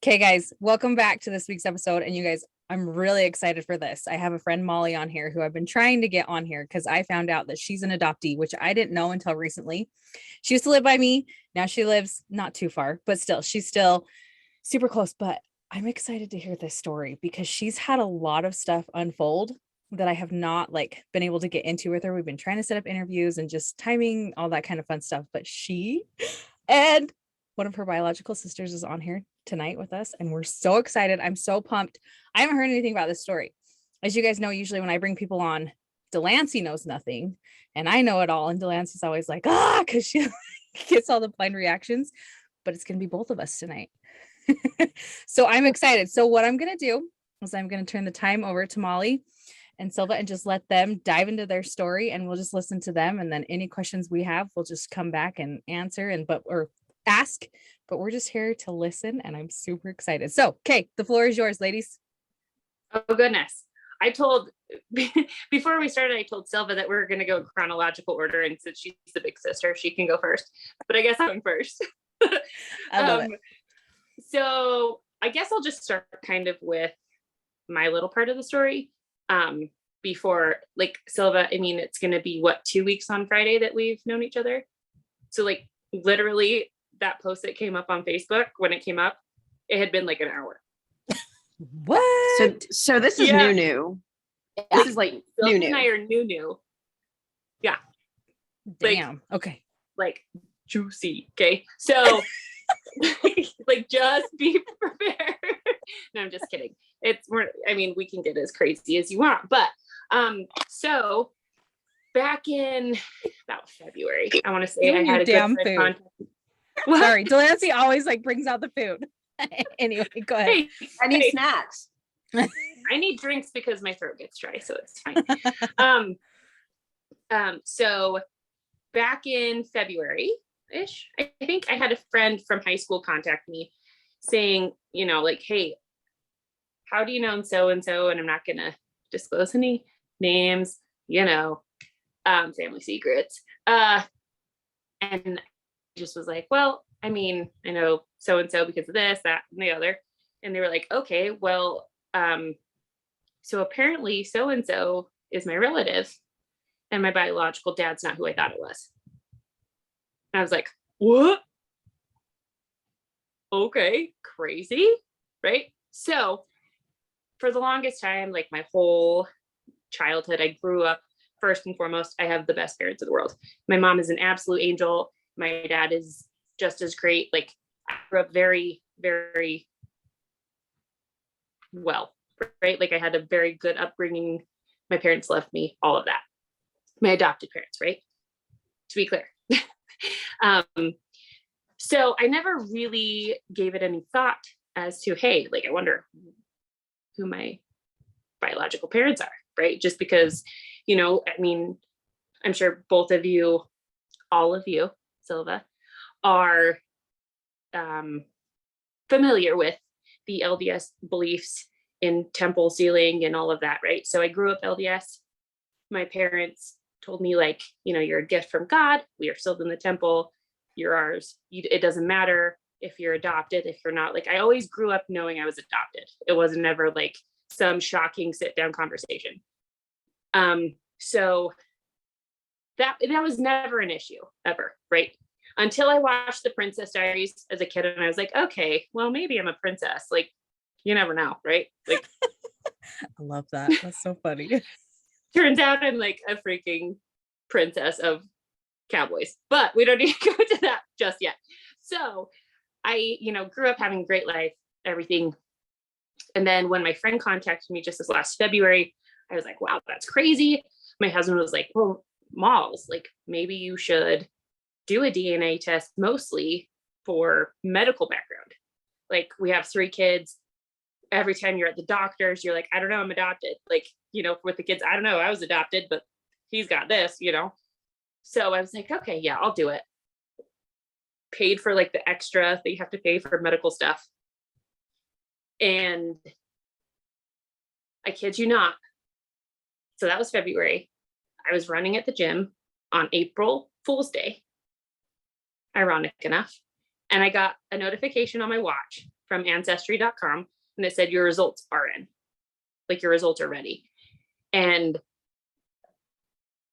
Okay, guys, welcome back to this week's episode. And you guys, I'm really excited for this. I have a friend, Molly, on here who I've been trying to get on here because I found out that she's an adoptee, which I didn't know until recently. She used to live by me. Now she lives not too far, but still, she's still super close. But I'm excited to hear this story because she's had a lot of stuff unfold that I have not been able to get into with her. We've been trying to set up interviews and just timing, all that kind of fun stuff. But she and one of her biological sisters is on here tonight with us, and we're so excited. I'm so pumped. I haven't heard anything about this story. As you guys know, usually when I bring people on, Delancey knows nothing and I know it all. And Delancey's always like, because she gets all the blind reactions, but it's going to be both of us tonight. So I'm excited. So what I'm going to do is I'm going to turn the time over to Molly and Slyva and just let them dive into their story, and we'll just listen to them. And then any questions we have, we'll just come back and answer or ask, but we're just here to listen, and I'm super excited. So, okay, the floor is yours, ladies. Oh, goodness. Before we started, I told Slyva that we're going to go chronological order, and since she's the big sister, she can go first, but I guess I'm going first. I love it. So I guess I'll just start kind of with my little part of the story. Before, Slyva, I mean, it's going to be 2 weeks on Friday that we've known each other. So literally that post that came up on Facebook, when it came up, it had been an hour. What? So this is new. This is new. And I are new. Yeah. Damn. Okay. Juicy. Okay. So just be prepared. No, I'm just kidding. We can get as crazy as you want, but so back in about February, I want to say I had a damn good food. Sorry, Delancey always brings out the food. Anyway, go ahead. Hey, I need snacks. I need drinks because my throat gets dry, so it's fine. So back in February-ish, I think I had a friend from high school contact me saying, hey, how do you know so-and-so? And I'm not going to disclose any names, family secrets. And just was like, well, I know so-and-so because of this, that, and the other. And they were like, okay, well, so apparently so-and-so is my relative and my biological dad's not who I thought it was. And I was like, what? Okay, crazy, right? So for the longest time, my whole childhood, I grew up, first and foremost, I have the best parents in the world. My mom is an absolute angel. My dad is just as great. I grew up very, very well, right? I had a very good upbringing. My parents loved me, all of that. My adopted parents, right? To be clear. So I never really gave it any thought as to, hey, I wonder who my biological parents are, right? Just because, I'm sure both of you, all of you, Slyva, are familiar with the LDS beliefs in temple sealing and all of that, right? So I grew up LDS. My parents told me, you're a gift from God. We are sealed in the temple. You're ours. It doesn't matter if you're adopted, if you're not. I always grew up knowing I was adopted. It wasn't ever some shocking sit down conversation. So that was never an issue ever, right? Until I watched The Princess Diaries as a kid, and I was like, okay, well, maybe I'm a princess. You never know, right? I love that. That's so funny. Turns out I'm a freaking princess of cowboys, but we don't need to go into that just yet. So I, grew up having a great life, everything. And then when my friend contacted me just this last February, I was like, wow, that's crazy. My husband was like, well, Malls, maybe you should do a DNA test, mostly for medical background. We have 3 kids. Every time you're at the doctor's, you're like, I don't know, I'm adopted. With the kids, I don't know, I was adopted, but he's got this, So I was like, okay, yeah, I'll do it. Paid for the extra that you have to pay for medical stuff. And I kid you not. So that was February. I was running at the gym on April Fool's Day, ironic enough. And I got a notification on my watch from ancestry.com, and it said your results are in, like your results are ready. And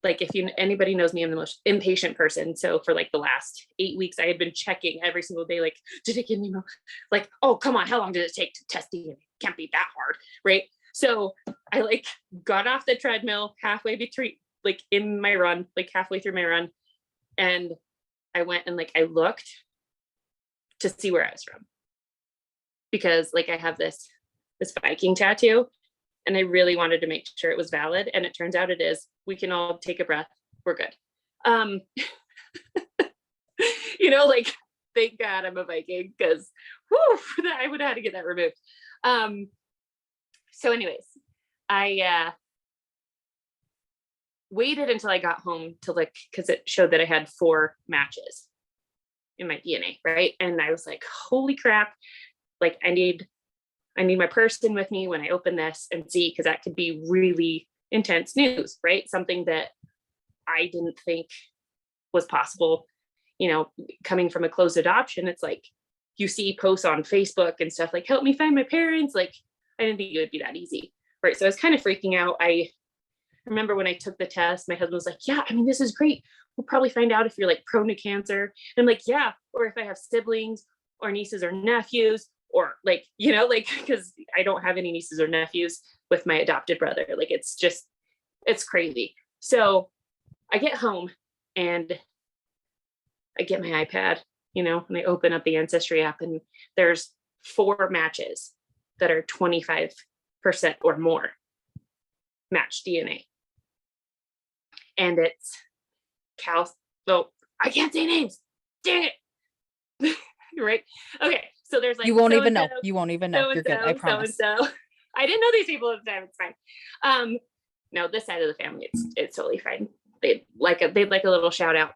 like, if anybody knows me, I'm the most impatient person. So for like the last 8 weeks, I had been checking every single day, like, did it give me, like, oh, come on, how long did it take to test DNA? Can't be that hard, right? So I like got off the treadmill halfway between, like in my run, like halfway through my run. And I went and like, I looked to see where I was from, because like I have this Viking tattoo, and I really wanted to make sure it was valid. And it turns out it is. We can all take a breath. We're good. You know, like, thank God I'm a Viking, because I would have had to get that removed. So anyways, I waited until I got home to like, because it showed that I had 4 matches in my DNA, right? And I was like, holy crap, like I need my person with me when I open this and see, because that could be really intense news, right? Something that I didn't think was possible. You know, coming from a closed adoption, it's like you see posts on Facebook and stuff like, help me find my parents. Like, I didn't think it would be that easy, right? So I was kind of freaking out. I remember when I took the test, my husband was like, yeah, I mean, this is great. We'll probably find out if you're like prone to cancer. And I'm like, yeah, or if I have siblings or nieces or nephews, or like, you know, like, because I don't have any nieces or nephews with my adopted brother. Like, it's crazy. So I get home and I get my iPad, you know, and I open up the Ancestry app, and there's 4 matches that are 25% or more matched DNA. And it's I can't say names. Dang it. Right. Okay. So there's like, you won't even know. You won't even know. You're good. I promise. So I didn't know these people at the time. It's fine. No, this side of the family, it's totally fine. They'd like a little shout out.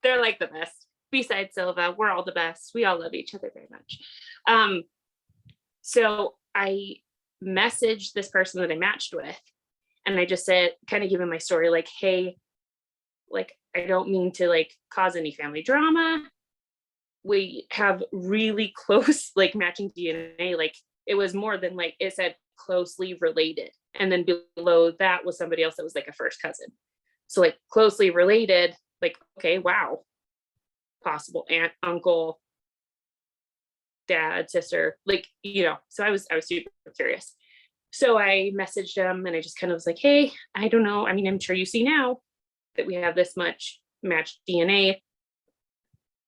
They're like the best. Besides Slyva, we're all the best. We all love each other very much. So I messaged this person that I matched with, and I just said, kind of giving my story, like, hey, like, I don't mean to like cause any family drama. We have really close, like, matching DNA. Like, it was more than, like, it said closely related. And then below that was somebody else that was like a first cousin. So like closely related, like, okay, wow. Possible aunt, uncle, dad, sister, like, you know, so I was super curious. So I messaged him, and I just kind of was like, hey, I don't know. I mean, I'm sure you see now that we have this much matched DNA.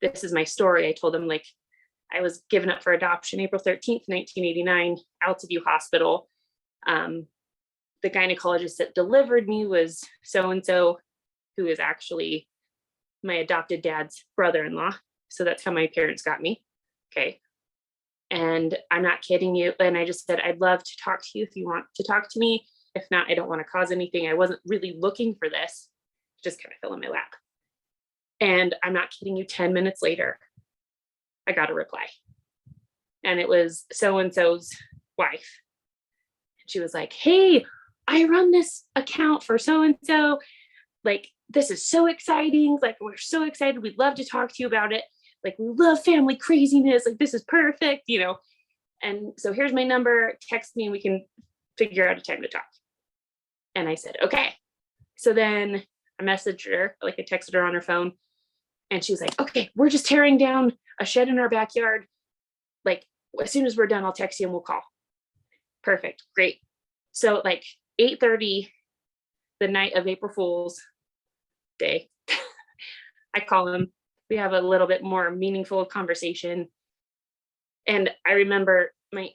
This is my story. I told him, like, I was given up for adoption April 13th, 1989, Altaview Hospital. The gynecologist that delivered me was so-and-so, who is actually my adopted dad's brother-in-law. So that's how my parents got me. Okay. And I'm not kidding you. And I just said, I'd love to talk to you if you want to talk to me. If not, I don't want to cause anything. I wasn't really looking for this. Just kind of fell in my lap. And I'm not kidding you, 10 minutes later, I got a reply. And it was so-and-so's wife. She was like, hey, I run this account for so-and-so. Like, this is so exciting. Like, we're so excited. We'd love to talk to you about it. Like, we love family craziness. Like, this is perfect, you know? And so here's my number. Text me and we can figure out a time to talk. And I said, okay. So then I messaged her, like I texted her on her phone. And she was like, okay, we're just tearing down a shed in our backyard. Like, as soon as we're done, I'll text you and we'll call. Perfect. Great. So like 8:30, the night of April Fool's Day, I call him. We have a little bit more meaningful conversation. And I remember my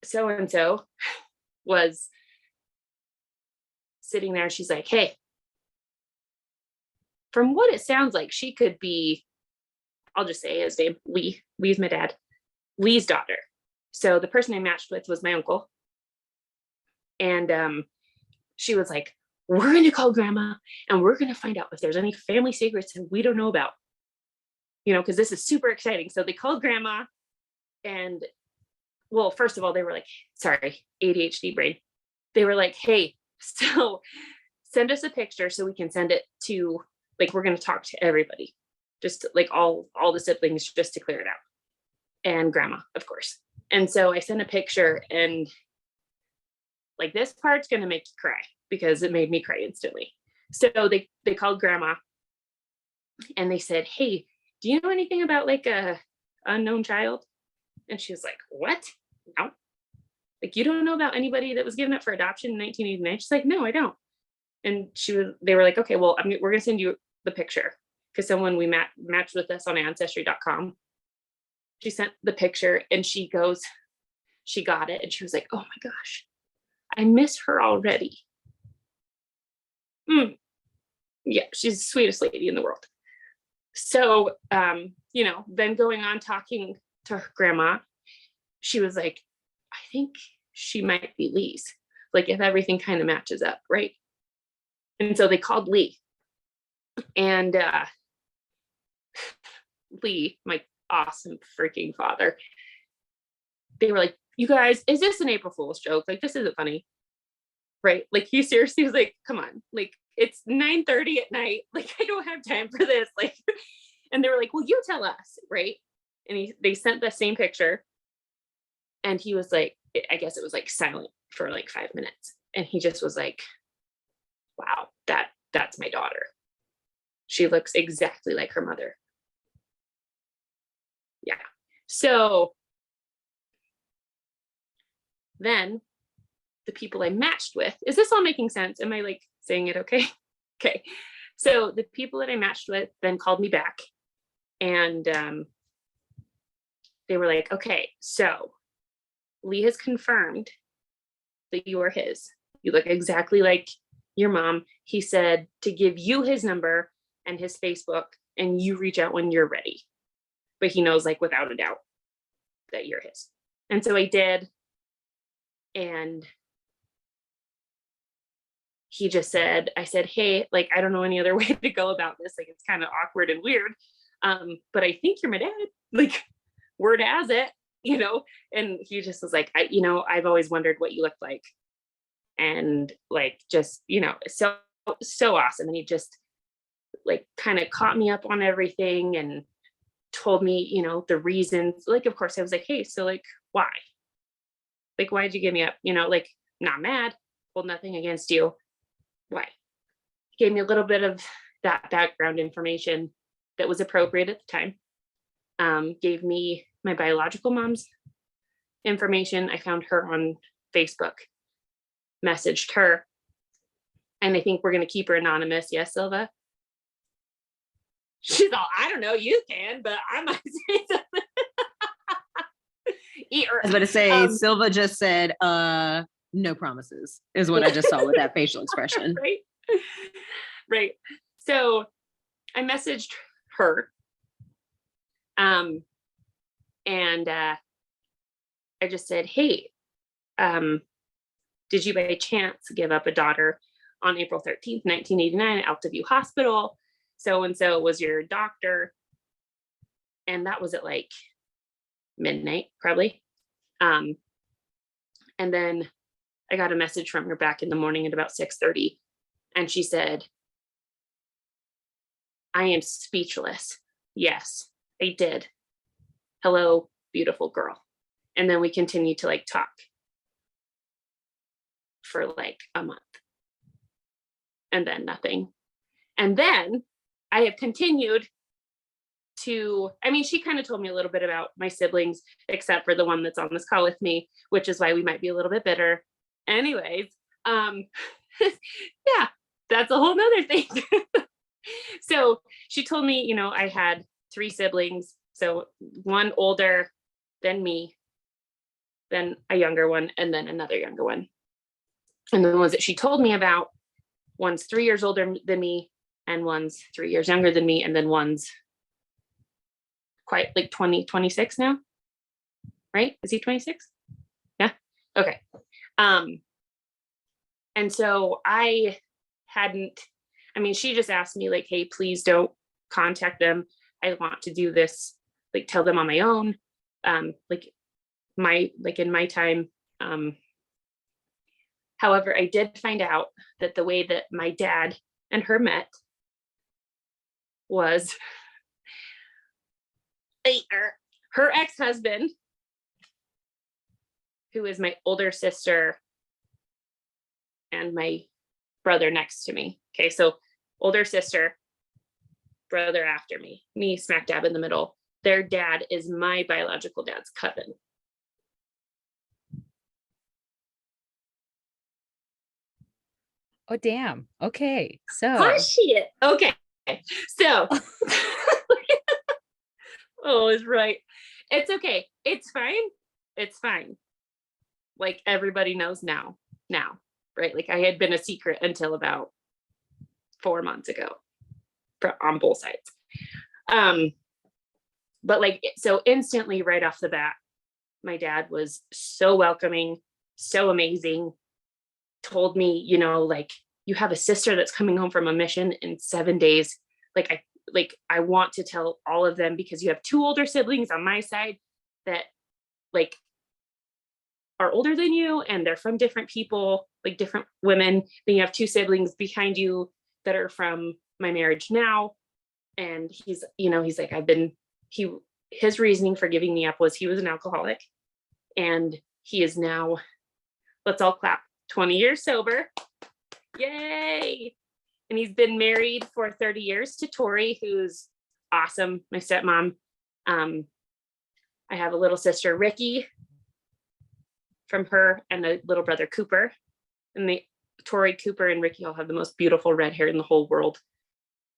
so-and-so was sitting there. She's like, hey, from what it sounds like, she could be, I'll just say his name, Lee. Lee's my dad. Lee's daughter. So the person I matched with was my uncle. And she was like, we're going to call grandma and we're going to find out if there's any family secrets that we don't know about, you know, because this is super exciting. So they called grandma, and well, first of all, they were like, sorry, ADHD brain. They were like, hey, so send us a picture so we can send it to, like, we're going to talk to everybody, just like all the siblings, just to clear it out. and grandma, of course. And so I sent a picture, and like, this part's going to make you cry because it made me cry instantly. So they called grandma and they said, hey, do you know anything about like a unknown child? And she was like, what? No. Like, you don't know about anybody that was given up for adoption in 1989? She's like, no, I don't. And they were like, okay, well, we're going to send you the picture, because someone we matched with us on ancestry.com. She sent the picture, and she got it. And she was like, oh my gosh, I miss her already. Yeah, she's the sweetest lady in the world. So, then going on talking to her grandma, she was like, I think she might be Lee's, like, if everything kind of matches up, right? And so they called Lee, and Lee, my awesome freaking father, they were like, you guys, is this an April Fool's joke? Like, this isn't funny, right? Like, he seriously was like, come on, like, it's 9:30 at night. Like, I don't have time for this. Like, and they were like, well, you tell us, right? And they sent the same picture, and he was like, I guess it was like silent for like 5 minutes. And he just was like, wow, that's my daughter. She looks exactly like her mother. Yeah. So then the people I matched with, is this all making sense? Am I like saying it okay? Okay. So the people that I matched with then called me back, and they were like, okay, so Lee has confirmed that you are his. You look exactly like your mom. He said to give you his number and his Facebook, and you reach out when you're ready. But he knows, like, without a doubt that you're his. And so I did. And he just said, I said, hey, like, I don't know any other way to go about this. Like, it's kind of awkward and weird. But I think you're my dad. Like, word has it, and he just was like, I've always wondered what you looked like. And like, just, so awesome. And he just like kind of caught me up on everything and told me, the reasons. Like, of course I was like, hey, so like, why? Like, why'd you give me up? Like, not mad, hold nothing against you. Why? He gave me a little bit of that background information that was appropriate at the time. Gave me my biological mom's information. I found her on Facebook, messaged her, and I think we're going to keep her anonymous. Yes, Slyva? She's all, I don't know, you can, but I might say something. I was about to say, Slyva just said, no promises, is what I just saw with that facial expression. Right. So I messaged her. And I just said, hey, did you by chance give up a daughter on April 13th, 1989 at Adoptee Hospital? So-and-so was your doctor. And that was at like midnight, probably. And then I got a message from her back in the morning at about 6:30. And she said, I am speechless. Yes, I did. Hello, beautiful girl. And then we continued to like talk for like a month. And then nothing. And then I have continued to, she kind of told me a little bit about my siblings, except for the one that's on this call with me, which is why we might be a little bit bitter. Anyways, yeah, that's a whole nother thing. So she told me, I had 3 siblings. So one older than me, then a younger one, and then another younger one. And the ones that she told me about, one's 3 years older than me, and one's 3 years younger than me, and then one's quite like 26 now, right? Is he 26? Yeah. Okay. And so I hadn't, she just asked me like, hey, please don't contact them. I want to do this, like tell them on my own. In my time. However, I did find out that the way that my dad and her met was later. her ex-husband, who is my older sister and my brother next to me. Okay, so older sister, brother after me smack dab in the middle. Their dad is my biological dad's cousin. Oh, damn. Okay. So, Oh, shit. Okay. So, oh, it's right. It's okay. It's fine. It's fine. Like everybody knows now, right? Like I had been a secret until about 4 months ago on both sides. But like, so instantly right off the bat, my dad was so welcoming, so amazing, told me, you know, like, you have a sister that's coming home from a mission in 7 days. I want to tell all of them, because you have 2 older siblings on my side that like are older than you, and they're from different people, like different women. Then you have 2 siblings behind you that are from my marriage now. And he's, you know, he's like, his reasoning for giving me up was he was an alcoholic, and he is now, let's all clap, 20 years sober. Yay. And he's been married for 30 years to Tori, who's awesome, my stepmom. I have a little sister, Ricky, from her, and a little brother, Cooper. And Tori, Cooper, and Ricky all have the most beautiful red hair in the whole world.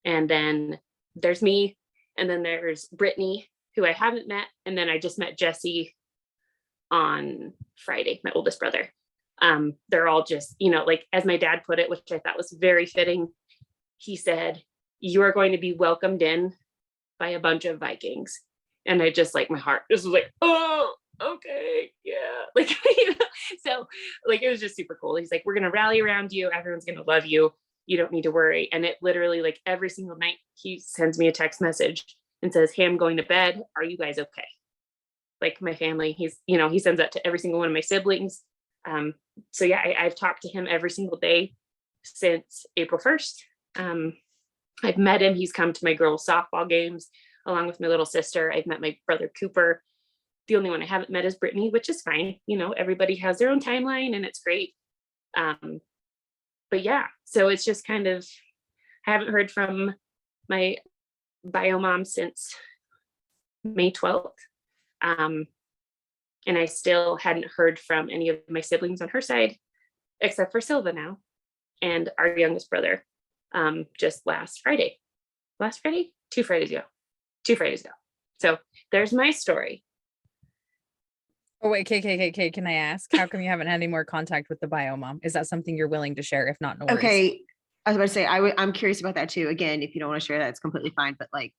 And then there's me, and then there's Brittany, who I haven't met, and then I just met Jesse on Friday, my oldest brother. They're all just, you know, like as my dad put it, which I thought was very fitting, he said, you are going to be welcomed in by a bunch of Vikings. And I just, like, my heart just was like, oh, okay, yeah. Like, you know, so like, it was just super cool. He's like, we're going to rally around you. Everyone's going to love you. You don't need to worry. And it literally, like, every single night he sends me a text message and says, hey, I'm going to bed. Are you guys okay? Like, my family, he's, you know, he sends that to every single one of my siblings. So yeah, I've talked to him every single day since April 1st. I've met him. He's come to my girls' softball games along with my little sister. I've met my brother, Cooper. The only one I haven't met is Brittany, which is fine. You know, everybody has their own timeline, and it's great. But yeah, so it's just kind of, I haven't heard from my bio mom since May 12th. And I still hadn't heard from any of my siblings on her side, except for Slyva now, and our youngest brother, just last Friday. 2 Fridays ago. So there's my story. oh wait, KKK, can I ask, how come you haven't had any more contact with the bio mom? Is that something you're willing to share? If not, no worries. Okay. I was about to say, I'm curious about that too. Again, if you don't want to share that, it's completely fine. But like,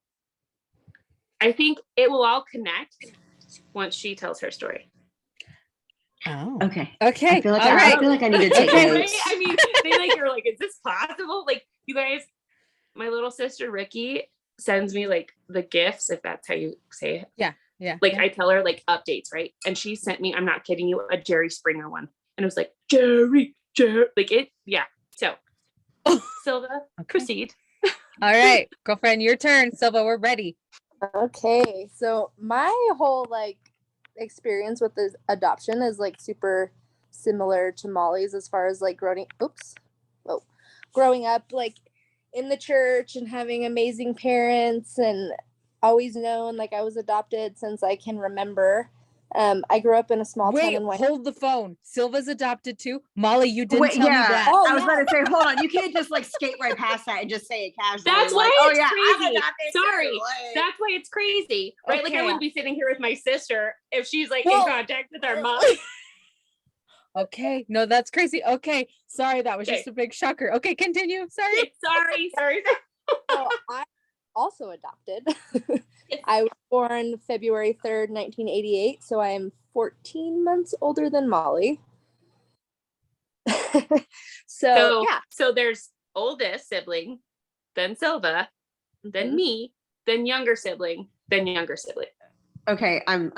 I think it will all connect once she tells her story. Oh, okay. okay. I feel like All right. I feel like I need to take Okay. notes. I mean, they like are like, is this possible? Like, you guys, my little sister Ricky sends me like the gifts, if that's how you say it. Yeah. Like, Yeah. I tell her like updates, right? And she sent me, I'm not kidding you, a Jerry Springer one. And it was like, Jerry, like it, yeah. So Slyva, Okay. proceed. All right, girlfriend, your turn. Slyva, we're ready. Okay, so my whole like experience with this adoption is like super similar to Molly's as far as like growing up like in the church and having amazing parents, and always known like I was adopted since I can remember. I grew up in a small town Wait, in hold the phone. Sylva's adopted too. Molly, you didn't Wait, tell me yeah. that. Oh, I was yeah. about to say, hold on. You can't just like skate right past that and just say it casually. That's like, why oh it's yeah, I'm crazy. adopted Sorry. too. Like- That's why it's crazy, right? Like, I Okay. wouldn't be sitting here with my sister if she's like Well- in contact with our mom. Okay, no, that's crazy. Okay, sorry, that was Okay. just a big shocker. Okay, continue. Sorry. Sorry. So I also adopted. I was born February 3rd, 1988, so I am 14 months older than Molly. so yeah, So there's oldest sibling, then Slyva, then Mhm. me, then younger sibling, then younger sibling. Okay, I'm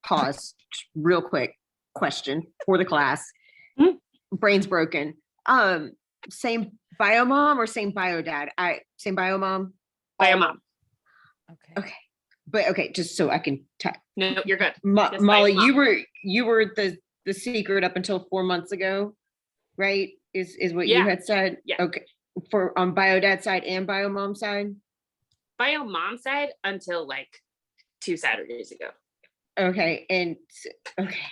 pause real quick. Question for the class. Mhm. Brain's broken. Same bio mom or same bio dad? Same bio mom. By a mom. Okay. Okay. But okay, just so I can No, you're good. Just Molly, bite 'em off. you were the secret up until 4 months ago, right? Is what you Yeah. had said? Yeah. Okay. For on bio dad side and bio mom side? Bio mom side until like 2 Saturdays ago. Okay. And okay.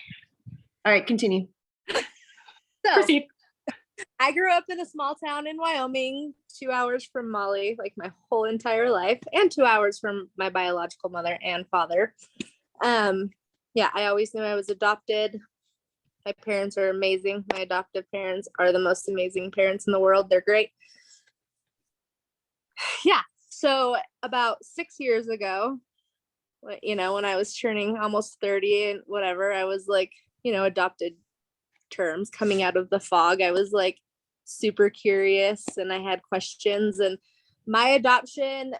All right, continue. So Proceed. I grew up in a small town in Wyoming, 2 hours from Molly, like my whole entire life, and 2 hours from my biological mother and father. Yeah, I always knew I was adopted. My parents are amazing. My adoptive parents are the most amazing parents in the world. They're great. Yeah. So about 6 years ago, when I was turning almost 30 and whatever, I was like, adopted terms coming out of the fog. I was like super curious and I had questions, and my adoption,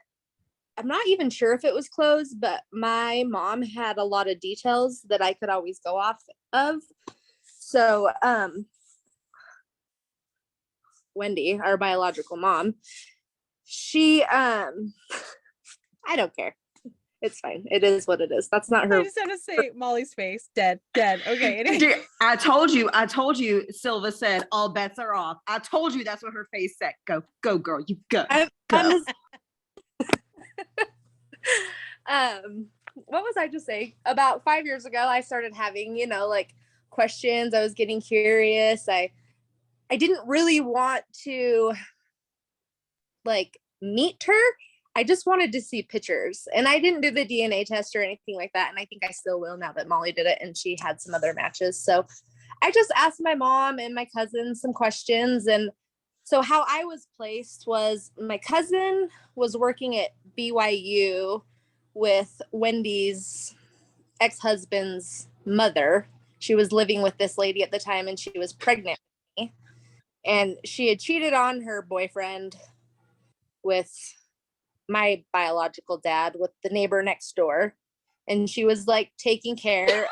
I'm not even sure if it was closed, but my mom had a lot of details that I could always go off of. So Wendy, our biological mom, she I don't care. It's fine. It is what it is. That's not her. I just want to say Molly's face, dead. Okay. Anyway. Dude, I told you, Sylva said all bets are off. I told you that's what her face said. Go girl, you go. I'm go. just, what was I just saying? About 5 years ago, I started having, like questions. I was getting curious. I didn't really want to like meet her. I just wanted to see pictures, and I didn't do the DNA test or anything like that. And I think I still will now that Molly did it and she had some other matches. So I just asked my mom and my cousin some questions. And so how I was placed was my cousin was working at BYU with Wendy's ex-husband's mother. She was living with this lady at the time and she was pregnant with me. And she had cheated on her boyfriend with my biological dad with the neighbor next door. And she was like taking care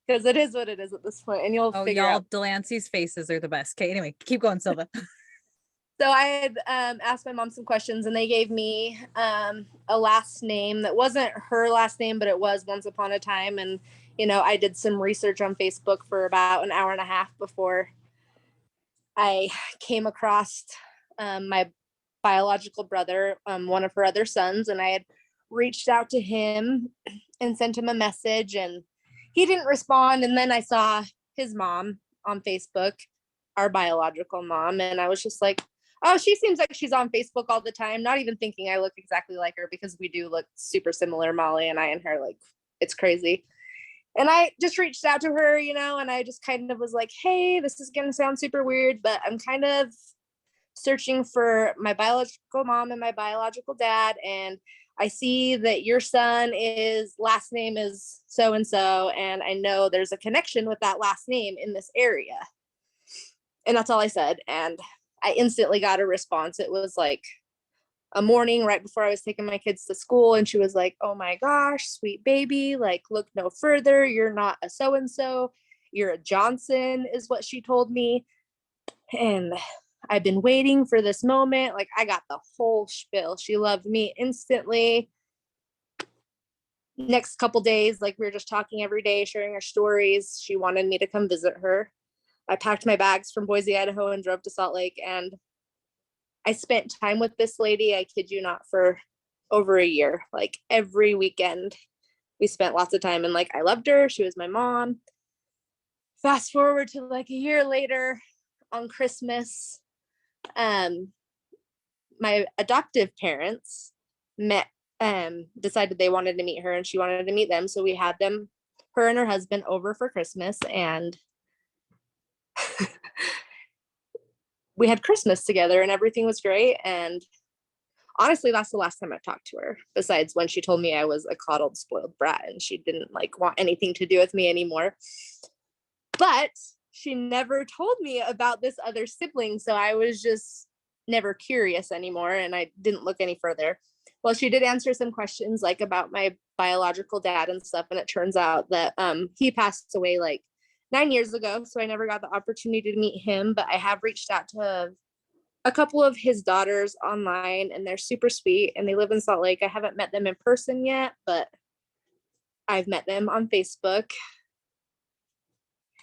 because it is what it is at this point, and you'll figure y'all, out. Delancey's faces are the best. Okay, anyway, keep going, Sylva. So I had asked my mom some questions, and they gave me a last name that wasn't her last name, but it was once upon a time. And I did some research on Facebook for about an hour and a half before I came across my biological brother, one of her other sons, and I had reached out to him and sent him a message, and he didn't respond. And then I saw his mom on Facebook, our biological mom, and I was just like, oh, she seems like she's on Facebook all the time, not even thinking I look exactly like her, because we do look super similar, Molly and I and her, like it's crazy. And I just reached out to her, and I just kind of was like, hey, this is gonna sound super weird, but I'm kind of searching for my biological mom and my biological dad, and I see that your son is last name is so and so, and I know there's a connection with that last name in this area. And that's all I said, and I instantly got a response. It was like a morning right before I was taking my kids to school, and she was like, oh my gosh, sweet baby, like look no further, you're not a so and so, you're a Johnson, is what she told me. And I've been waiting for this moment. Like I got the whole spiel. She loved me instantly. Next couple days, like we were just talking every day, sharing our stories. She wanted me to come visit her. I packed my bags from Boise, Idaho, and drove to Salt Lake. And I spent time with this lady, I kid you not, for over a year. Like every weekend, we spent lots of time. And like I loved her. She was my mom. Fast forward to like a year later on Christmas, my adoptive parents decided they wanted to meet her and she wanted to meet them. So we had her and her husband over for Christmas, and we had Christmas together and everything was great. And honestly, that's the last time I talked to her, besides when she told me I was a coddled, spoiled brat and she didn't like want anything to do with me anymore. But she never told me about this other sibling. So I was just never curious anymore, and I didn't look any further. Well, she did answer some questions like about my biological dad and stuff. And it turns out that he passed away like 9 years ago. So I never got the opportunity to meet him, but I have reached out to a couple of his daughters online, and they're super sweet, and they live in Salt Lake. I haven't met them in person yet, but I've met them on Facebook.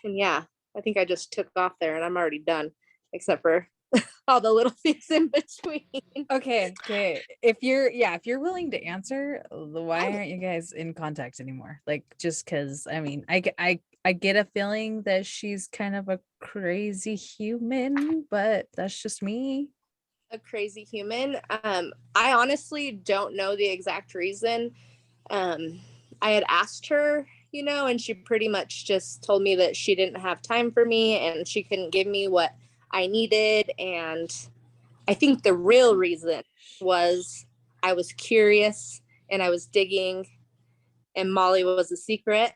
And yeah, I think I just took off there and I'm already done, except for all the little things in between. Okay. If you're willing to answer, why aren't you guys in contact anymore? Like, just because, I mean, I get a feeling that she's kind of a crazy human, but that's just me. A crazy human. I honestly don't know the exact reason. I had asked her, and she pretty much just told me that she didn't have time for me and she couldn't give me what I needed. And I think the real reason was I was curious and I was digging, and Molly was a secret.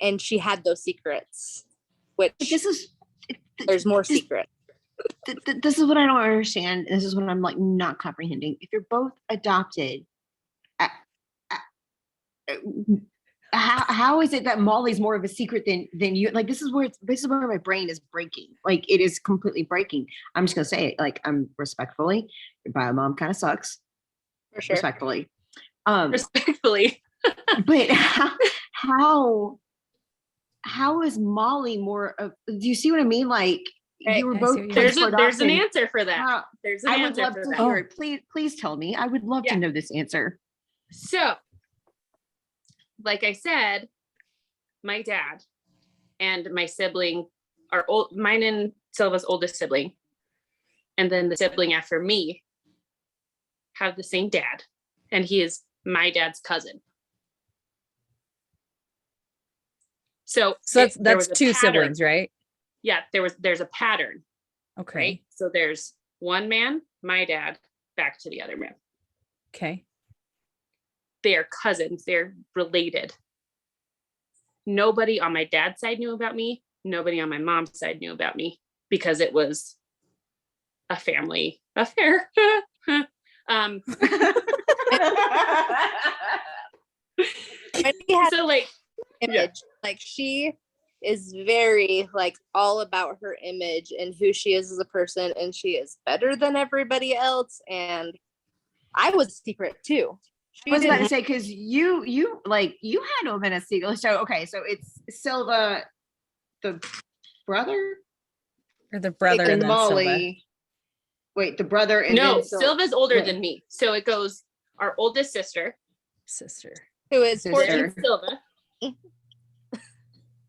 And she had those secrets, which there's more secret. This is what I don't understand. This is what I'm like not comprehending. If you're both adopted, how is it that Molly's more of a secret than you? Like, this is where my brain is breaking. Like, it is completely breaking. I'm just gonna say it. Like, I'm respectfully, your bio mom kind of sucks. For sure. Respectfully. Respectfully. But how is Molly more of? Do you see what I mean? Like, you were both. There's an answer for that. There's an I would answer love for to that. hear it. Please tell me. I would love to know this answer. So, like I said, my dad and my sibling are mine and Sylva's oldest sibling, and then the sibling after me have the same dad, and he is my dad's cousin. So that's two siblings, right? Yeah, there's a pattern. Okay. Right? So there's one man, my dad, back to the other man. Okay. They are cousins. They're related. Nobody on my dad's side knew about me. Nobody on my mom's side knew about me because it was a family affair. So like image, like she is very like all about her image and who she is as a person, and she is better than everybody else. And I was a secret too. I was about to say, because you had to have been a secret. So okay, so it's Sylva, the brother, or the brother, and then Molly. Sylva. Wait, the brother and no, then Sylva's older than me. So it goes our oldest sister, who is 14, Sylva.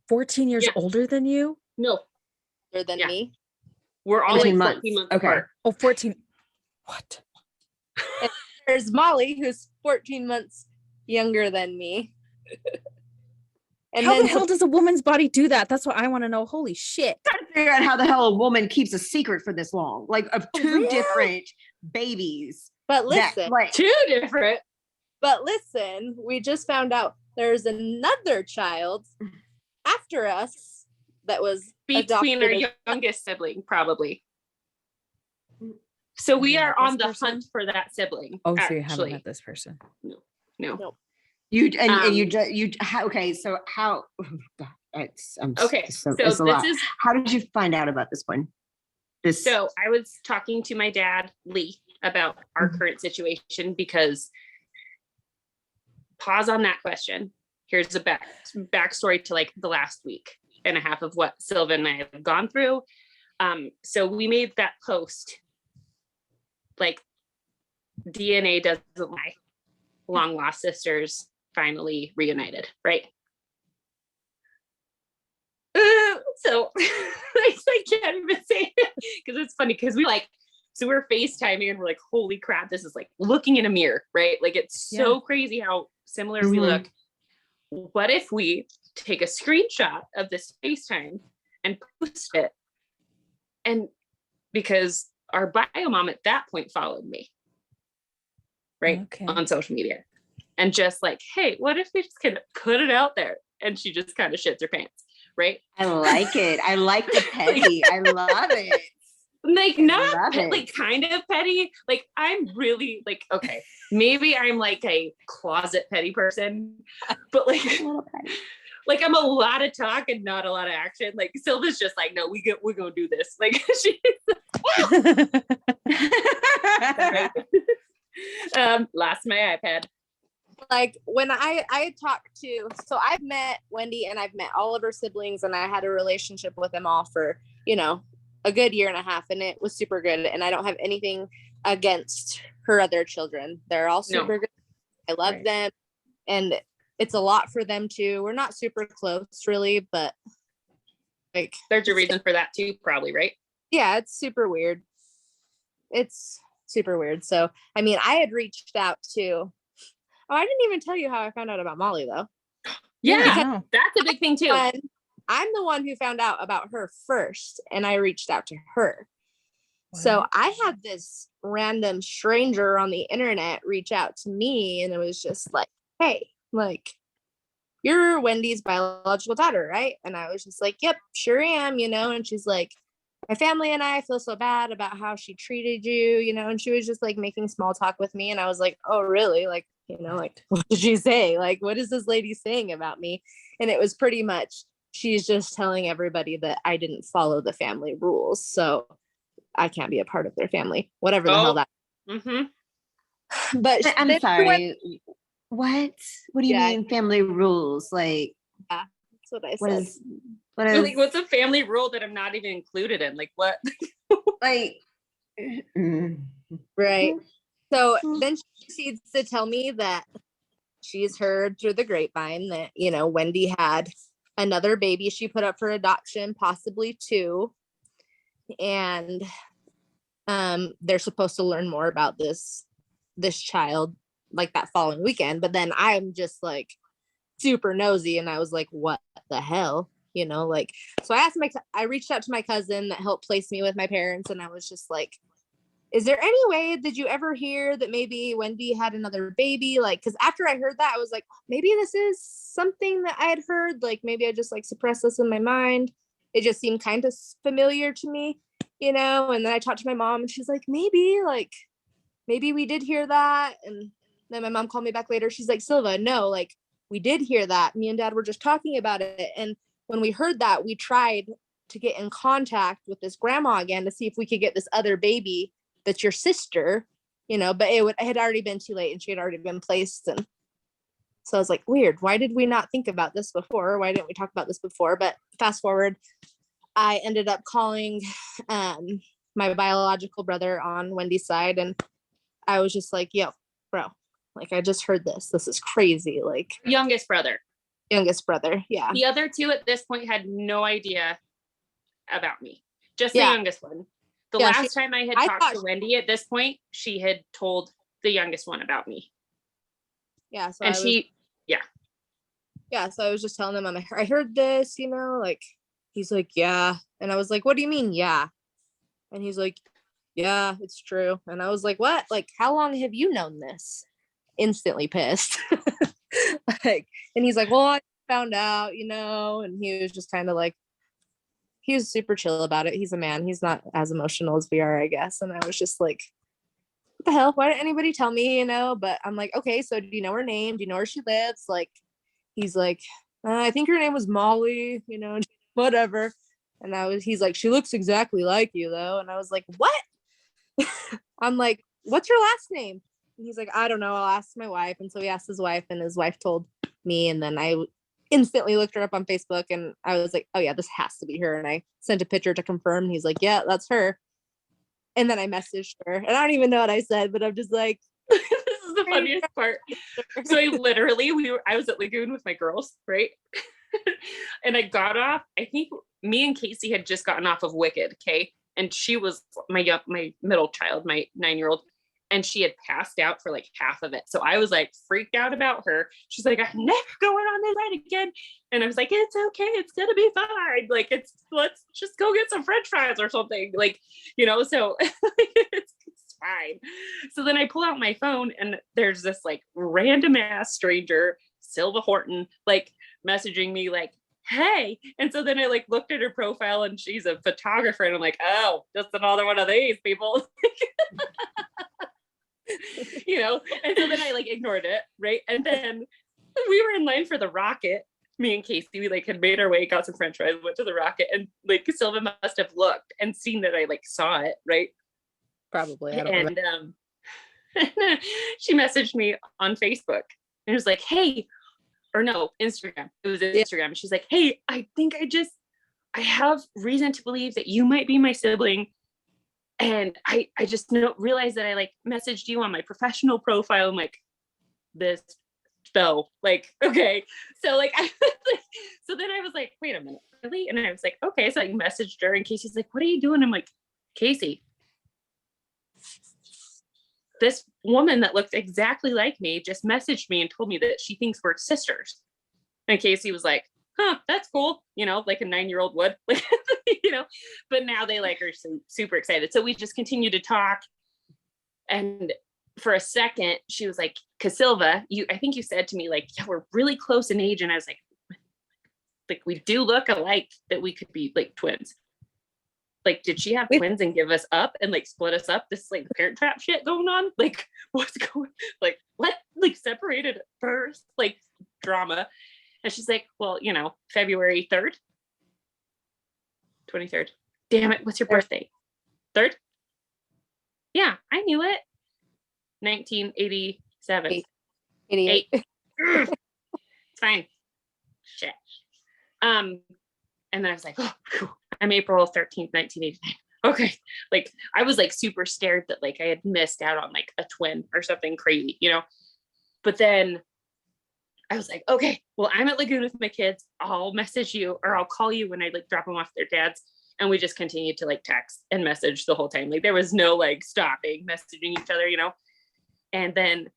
14 years older than you? No. Older than me. We're all 14 like 14 months apart. Oh, 14. What? And there's Molly, who's 14 months younger than me. And how the hell does a woman's body do that? That's what I want to know. Holy shit. I'm trying to figure out how the hell a woman keeps a secret for this long, like of two different babies. But listen, two different. But listen, we just found out there's another child after us that was between our youngest sibling, probably. So we are on the hunt for that sibling. Oh, so you haven't met this person? No. You okay? So how? How did you find out about this one? So I was talking to my dad, Lee, about our current situation, because pause on that question. Here's a backstory to like the last week and a half of what Sylva and I have gone through. So we made that post, like, DNA doesn't lie. Long lost sisters finally reunited, right? So I can't even say it because it's funny because we're FaceTiming and we're like, holy crap, this is like looking in a mirror, right? Like, it's so crazy how similar we look. What if we take a screenshot of this FaceTime and post it? And because our bio mom at that point followed me, right, on social media, and just like, hey, what if we just kind of put it out there? And she just kind of shits her pants, right? I like it. I like the petty. I love it. Like, not like kind of petty. Like, I'm really like, okay, maybe I'm like a closet petty person, but like Like I'm a lot of talk and not a lot of action. Like Sylva's just like, no, we're gonna do this. Like she lost my iPad. Like when I talked to, so I've met Wendy and I've met all of her siblings, and I had a relationship with them all for, you know, a good year and a half, and it was super good. And I don't have anything against her other children. They're all super good. I love them. And it's a lot for them too. We're not super close really, but like there's a reason for that too, probably, right? Yeah, it's super weird. It's super weird. So, I mean, I had reached out to, I didn't even tell you how I found out about Molly though. Yeah, that's a big thing too. I'm the one who found out about her first, and I reached out to her. Wow. So I had this random stranger on the internet reach out to me, and it was just like, hey, like, you're Wendy's biological daughter, right? And I was just like, yep, sure am, you know. And she's like, my family and I feel so bad about how she treated you, you know. And she was just like making small talk with me, and I was like, oh really? Like, you know, like, what did she say? Like, what is this lady saying about me? And it was pretty much, she's just telling everybody that I didn't follow the family rules, so I can't be a part of their family, whatever the hell that. But I'm sorry. What do you mean family rules? Like, yeah, that's what I said. What is like, what's a family rule that I'm not even included in? Like what? Like, right. So then she proceeds to tell me that she's heard through the grapevine that, you know, Wendy had another baby she put up for adoption, possibly two. And they're supposed to learn more about this child like that following weekend. But then I'm just like super nosy, and I was like, what the hell? You know, like, so I reached out to my cousin that helped place me with my parents, and I was just like, is there any way, did you ever hear that maybe Wendy had another baby? Like, because after I heard that, I was like, maybe this is something that I had heard. Like, maybe I just like suppressed this in my mind. It just seemed kind of familiar to me, you know? And then I talked to my mom, and she's like, maybe we did hear that. And then my mom called me back later. She's like, Slyva, no, like, we did hear that. Me and Dad were just talking about it. And when we heard that, we tried to get in contact with this grandma again to see if we could get this other baby that's your sister, you know, but it had already been too late, and she had already been placed. And so I was like, weird, why did we not think about this before? Why didn't we talk about this before? But fast forward, I ended up calling my biological brother on Wendy's side, and I was just like, yo, bro, like, I just heard this is crazy. Like, youngest brother, yeah. The other two at this point had no idea about me, just the youngest one. The last time I had talked to Wendy at this point, she had told the youngest one about me. Yeah. So so I was just telling them, I heard this, you know, like, he's like, yeah. And I was like, what do you mean? Yeah. And he's like, yeah, it's true. And I was like, what? Like, how long have you known this? Instantly pissed. Like, and he's like, well, I found out, you know. And he was just kind of like, he was super chill about it. He's a man. He's not as emotional as we are, I guess. And I was just like, what the hell? Why didn't anybody tell me, you know? But I'm like, okay, so do you know her name? Do you know where she lives? Like, he's like, I think her name was Molly, you know, whatever. And he's like, she looks exactly like you though. And I was like, what? I'm like, what's your last name? And he's like, I don't know. I'll ask my wife. And so he asked his wife, and his wife told me. And then I instantly looked her up on Facebook, and I was like, oh yeah, this has to be her. And I sent a picture to confirm. And he's like, yeah, that's her. And then I messaged her, and I don't even know what I said, but I'm just like, this is the funniest part. So I was at Lagoon with my girls, right? And I got off, I think me and Casey had just gotten off of Wicked, okay? And she was my middle child, my 9-year-old. And she had passed out for like half of it. So I was like freaked out about her. She's like, I'm never going on this ride again. And I was like, it's okay. It's going to be fine. Like, let's just go get some French fries or something. Like, you know, so it's fine. So then I pull out my phone, and there's this like random ass stranger, Sylva Horton, like messaging me like, hey. And so then I like looked at her profile, and she's a photographer, and I'm like, oh, just another one of these people. You know, and so then I like ignored it, right? And then we were in line for the rocket, me and Casey, we like had made our way, got some French fries, went to the Rocket, and like Sylva must have looked and seen that I like saw it, right? Probably. I don't remember. And she messaged me on Facebook and it was like, hey, or no, Instagram. It was Instagram. She's like, hey, I think I have reason to believe that you might be my sibling. And I just realized that I like messaged you on my professional profile. I'm like, this though, like, okay. So like, so then I was like, wait a minute, really? And I was like, okay. So I messaged her and Casey's like, what are you doing? I'm like, Casey, this woman that looked exactly like me just messaged me and told me that she thinks we're sisters. And Casey was like, huh, that's cool. You know, like a 9-year-old would, like, you know, but now they like are super excited. So we just continue to talk. And for a second, she was like, cause Sylva, I think you said to me, like, yeah, we're really close in age. And I was like, we do look alike, that we could be like twins. Like, did she have twins and give us up and like split us up? This like parent trap shit going on? Like, what's going, like, what? Like separated at birth, like drama. And she's like, well, you know, February 3rd, 23rd. Damn it. What's your birthday? 3rd? Yeah, I knew it. 1987. 88. It's fine. Shit. And then I was like, oh, whew. I'm April 13th, 1989. Okay. Like, I was like super scared that like I had missed out on like a twin or something crazy, you know? But then I was like, okay, well, I'm at Lagoon with my kids. I'll message you or I'll call you when I like drop them off their dads. And we just continued to like text and message the whole time. Like there was no like stopping messaging each other, you know? And then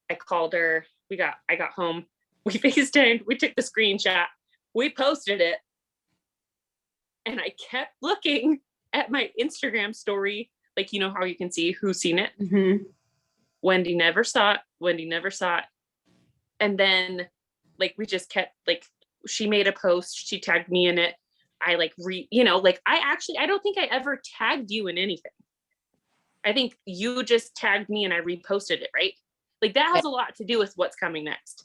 I called her. I got home. We FaceTimed. We took the screenshot. We posted it. And I kept looking at my Instagram story. Like, you know how you can see who's seen it? Mm-hmm. Wendy never saw it. Wendy never saw it. And then like, we just kept like, she made a post. She tagged me in it. I like, like I don't think I ever tagged you in anything. I think you just tagged me and I reposted it, right? Like that has a lot to do with what's coming next.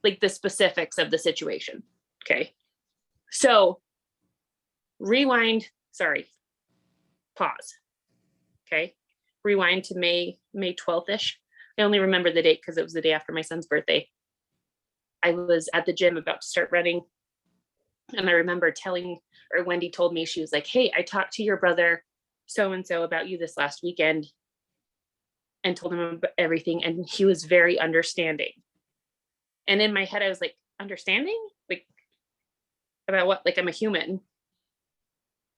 Like the specifics of the situation. Okay. So pause. Okay. Rewind to May 12th-ish. I only remember the date because it was the day after my son's birthday. I was at the gym about to start running. And I remember Wendy told me, she was like, hey, I talked to your brother so-and-so about you this last weekend and told him about everything. And he was very understanding. And in my head, I was like, understanding? Like about what? Like I'm a human.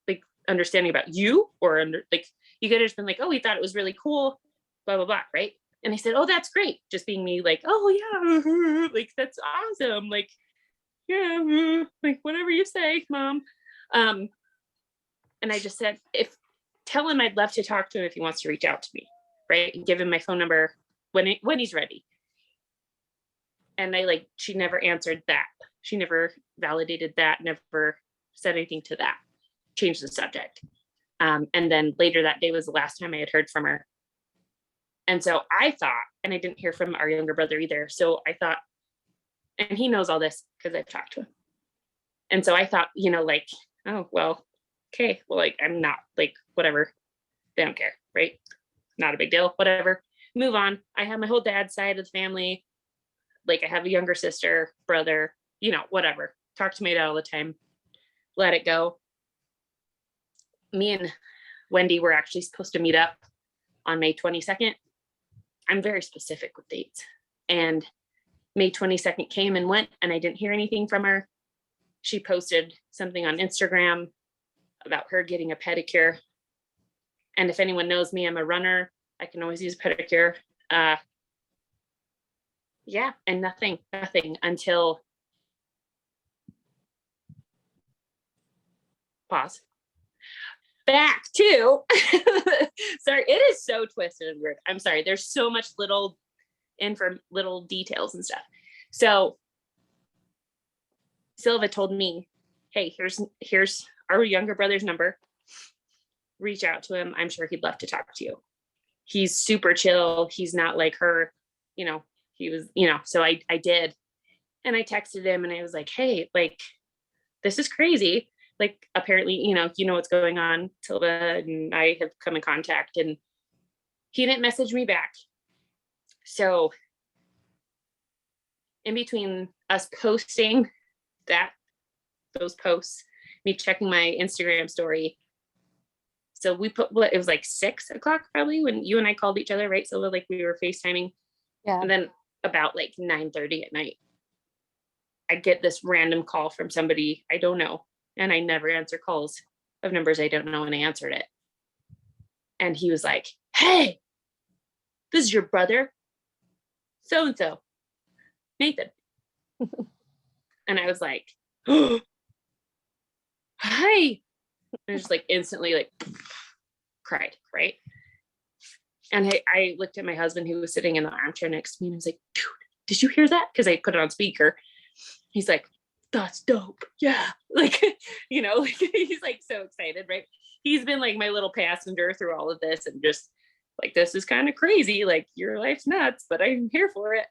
Like understanding about you or like, you could have just been like, oh, we thought it was really cool, blah, blah, blah. Right. And I said, oh, that's great. Just being me like, oh yeah, like, that's awesome. Like, yeah, like whatever you say, mom. And I just said, tell him I'd love to talk to him if he wants to reach out to me, right? And give him my phone number when he's ready. And she never answered that. She never validated that, never said anything to that, changed the subject. And then later that day was the last time I had heard from her. And so I thought, and I didn't hear from our younger brother either. So I thought, and he knows all this because I've talked to him. And so I thought, like, oh, well, okay, well, like, I'm not like, whatever, they don't care, right? Not a big deal, whatever, move on. I have my whole dad's side of the family. Like I have a younger sister, brother, whatever. Talk to my dad all the time. Let it go. Me and Wendy were actually supposed to meet up on May 22nd. I'm very specific with dates. And May 22nd came and went and I didn't hear anything from her. She posted something on Instagram about her getting a pedicure. And if anyone knows me, I'm a runner. I can always use a pedicure. Yeah, and nothing until pause. Back to, sorry, it is so twisted and weird. I'm sorry. There's so much little details and stuff. So Sylva told me, hey, here's our younger brother's number. Reach out to him. I'm sure he'd love to talk to you. He's super chill. He's not like her, he was, so I did. And I texted him and I was like, hey, like, this is crazy. Like, apparently, you know what's going on, Slyva and I have come in contact, and he didn't message me back. So in between us posting those posts, me checking my Instagram story. So we put, it was like 6:00 probably when you and I called each other, right? So like we were FaceTiming. Yeah. And then about like 9:30 at night, I get this random call from somebody I don't know. And I never answer calls of numbers I don't know. And I answered it. And he was like, hey, this is your brother, so-and-so, Nathan. And I was like, oh, hi. And I just like instantly like cried, right? And I looked at my husband who was sitting in the armchair next to me and I was like, dude, did you hear that? Because I put it on speaker. He's like, that's dope. Yeah. Like, like, he's like so excited, right? He's been like my little passenger through all of this and just like, this is kind of crazy. Like, your life's nuts, but I'm here for it.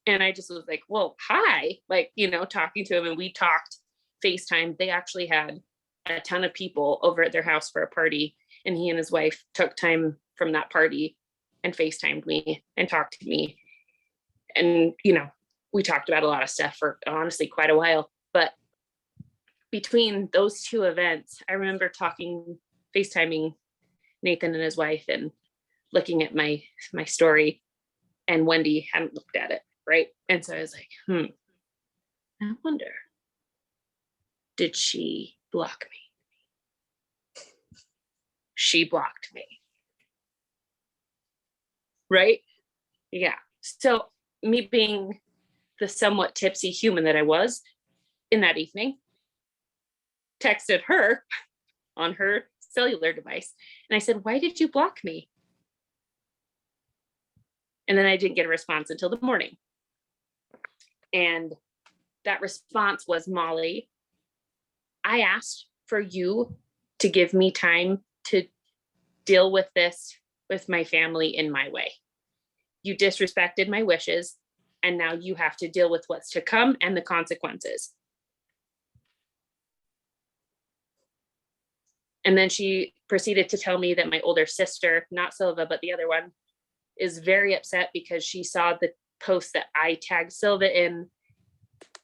And I just was like, well, hi, like, talking to him, and we talked FaceTime. They actually had a ton of people over at their house for a party, and he and his wife took time from that party and FaceTimed me and talked to me. And, we talked about a lot of stuff for honestly quite a while. But between those two events, I remember FaceTiming Nathan and his wife and looking at my story, and Wendy hadn't looked at it, right? And so I was like, I wonder, did she block me? She blocked me. Right? Yeah. So me being the somewhat tipsy human that I was in that evening, texted her on her cellular device. And I said, why did you block me? And then I didn't get a response until the morning. And that response was, Molly, I asked for you to give me time to deal with this with my family in my way. You disrespected my wishes, and now you have to deal with what's to come and the consequences. And then she proceeded to tell me that my older sister, not Slyva, but the other one, is very upset because she saw the post that I tagged Slyva in,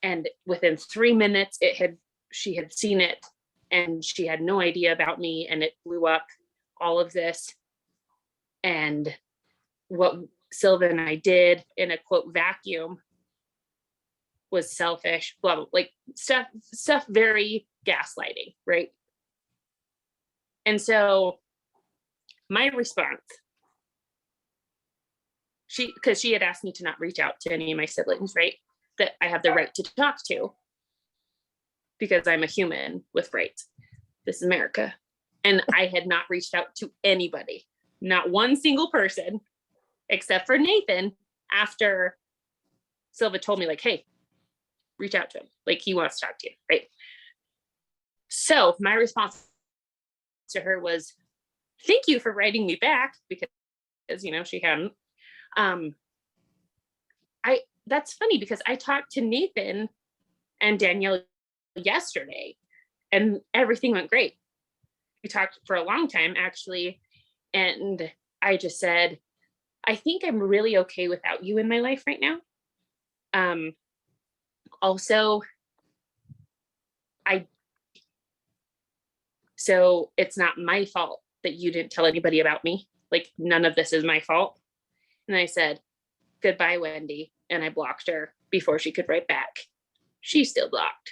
and within 3 minutes she had seen it, and she had no idea about me, and it blew up all of this. And what Slyva and I did in a quote vacuum was selfish, blah, blah, like stuff very gaslighting, right? And so my response, because she had asked me to not reach out to any of my siblings, right? That I have the right to talk to because I'm a human with rights. This is America. And I had not reached out to anybody, not one single person, except for Nathan, after Slyva told me, like, hey, reach out to him. Like, he wants to talk to you, right? So my response to her was, thank you for writing me back, because she hadn't. That's funny because I talked to Nathan and Danielle yesterday and everything went great. We talked for a long time, actually. And I just said, I think I'm really okay without you in my life right now. Also, so it's not my fault that you didn't tell anybody about me. Like, none of this is my fault. And I said, goodbye, Wendy. And I blocked her before she could write back. She's still blocked.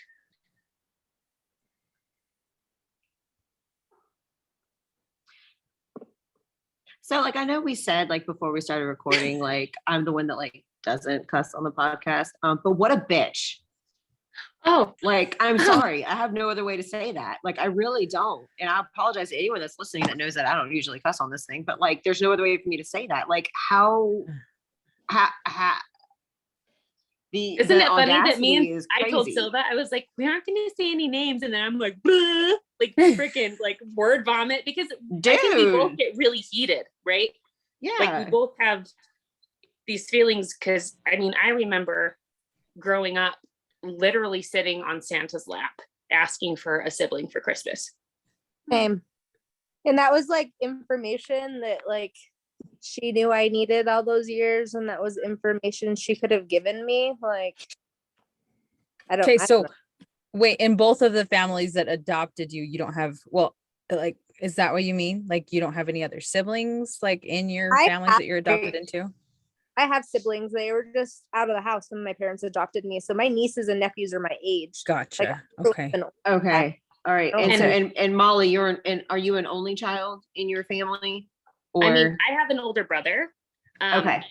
So like, I know we said like before we started recording, like I'm the one that like doesn't cuss on the podcast. But what a bitch. Oh, like, I'm sorry. I have no other way to say that. Like, I really don't. And I apologize to anyone that's listening that knows that I don't usually cuss on this thing, but like, there's no other way for me to say that. Like, isn't it funny that I told Slyva, I was like, we aren't going to say any names. And then I'm like, bleh, like freaking like word vomit, because I think we both get really heated, right? Yeah. Like, we both have these feelings. Cause I mean, I remember growing up literally sitting on Santa's lap asking for a sibling for Christmas. Same. And that was like information that like she knew I needed all those years, and that was information she could have given me. Like, I don't. Okay, I don't so know. wait, in both of the families that adopted you, you don't have, well, like, is that what you mean? Like, you don't have any other siblings, like, in your I families that you're adopted into? I have siblings. They were just out of the house when my parents adopted me. So my nieces and nephews are my age. Gotcha. Like, Okay. Okay. All right. And so, And- and Molly, are you an only child in your family? Or I mean, I have an older brother. okay.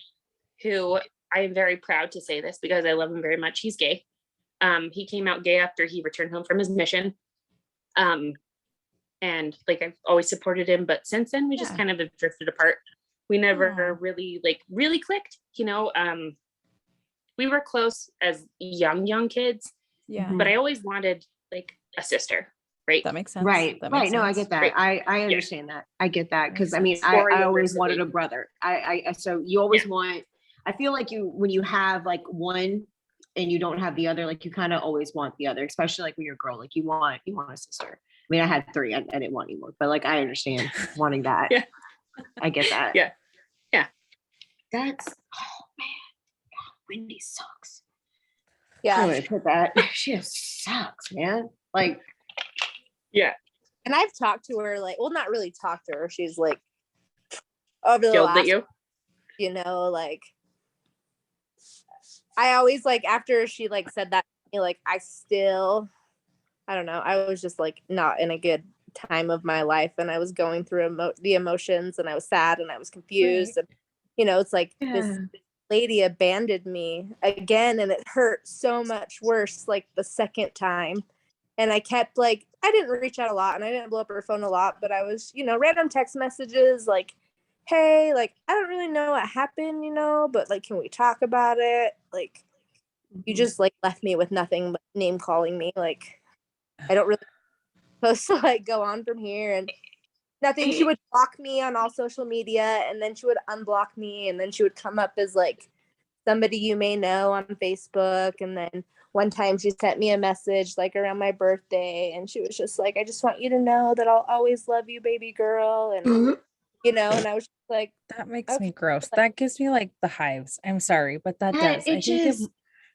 Who I am very proud to say this because I love him very much. He's gay. He came out gay after he returned home from his mission. And like I've always supported him, but since then we just kind of have drifted apart. We never really clicked, you know. We were close as young kids, Yeah. but I always wanted like a sister, right? That makes sense. Right. That Right. makes No, I sense. get that. Right. I understand that. I get that. Makes Cause I mean, sense. I Or younger always wanted a sibling. brother. So you always want, I feel like when you have like one and you don't have the other, like you kind of always want the other, especially like when you're a girl, like you want a sister. I mean, I had three, I didn't want any more, but like, I understand wanting that. Yeah. I get that. Yeah. Yeah. That's, oh man, God, Wendy sucks. Yeah. I'm gonna put that. She just sucks, man. Like, Yeah. And I've talked to her, like, well, not really talked to her. She's like, over the Yelled at last, you. you know, like, I always like after she like said that to me, like I don't know, I was just like not in a good time of my life, and I was going through the emotions, and I was sad and I was confused, and you know, it's like this lady abandoned me again, and it hurt so much worse like the second time. And I kept like, I didn't reach out a lot and I didn't blow up her phone a lot, but I was, you know, random text messages like, hey, like, I don't really know what happened, you know, but like, can we talk about it? Like, you just like left me with nothing but name calling me. Like, I don't really supposed to like go on from here, and nothing. She would block me on all social media, and then she would unblock me, and then she would come up as like somebody you may know on Facebook. And then one time she sent me a message like around my birthday, and she was just like, I just want you to know that I'll always love you, baby girl. And you know, and I was just like, that makes me gross. That gives me like the hives. I'm sorry, but that does. it I think if just,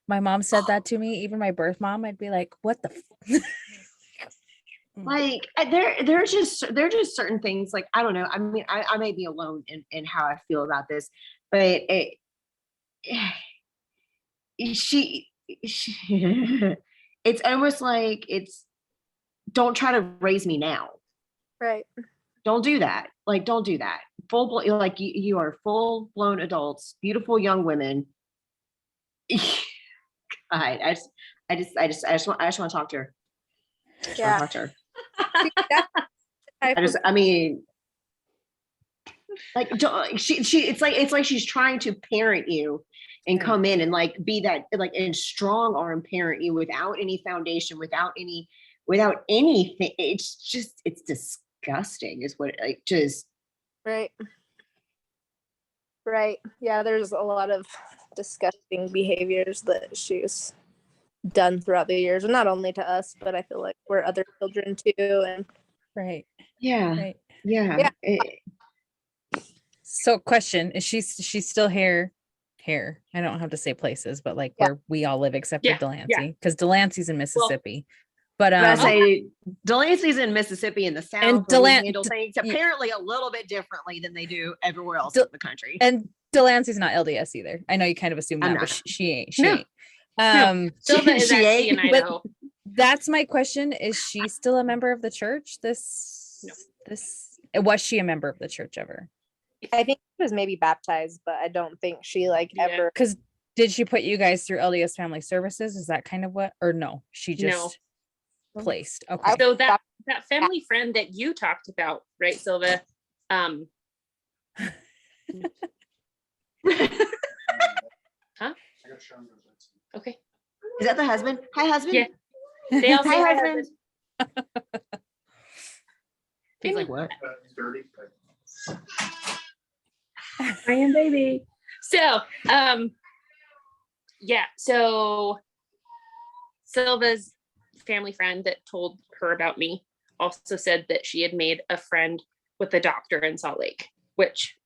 my mom said that to me, even my birth mom, I'd be like, what the like there are just certain things, like I don't know, I mean, I may be alone in how I feel about this, but she it's almost like it's, don't try to raise me now. right. Don't do that. Like, don't do that. Like you are full blown adults, beautiful young women. I just want to talk to her. Yeah. Talk to her. See, that's the type of- I mean, like, it's like she's trying to parent you and come in and like be that, like, and strong arm parent you without any foundation, without anything. It's disgusting is what, like, just right. Yeah, there's a lot of disgusting behaviors that she's done throughout the years, and not only to us, but I feel like we're other children too. And right. yeah. Right. Yeah. So question, is she's still here? I don't have to say places, but like where we all live except for Delancey, because Delancey's in Mississippi. But I say Delancey's in Mississippi in the South, and where we handle things apparently a little bit differently than they do everywhere else in the country. And Delancey's not LDS either. I know you kind of assumed that, but she ain't. She ain't. Sylva is she actually in but Idaho. that's my question. Is she still a member of the church? Was she a member of the church ever? I think she was maybe baptized, but I don't think she like ever. Because did she put you guys through LDS Family Services? Is that kind of what, or no? She just placed. Okay. So that family friend that you talked about, right, Sylva? Huh? Okay. Is that the husband? Hi, husband. Yeah. They all say Hi, hi, husband. He's like, what? I am baby. So, Yeah. So Sylva's family friend that told her about me also said that she had made a friend with a doctor in Salt Lake, which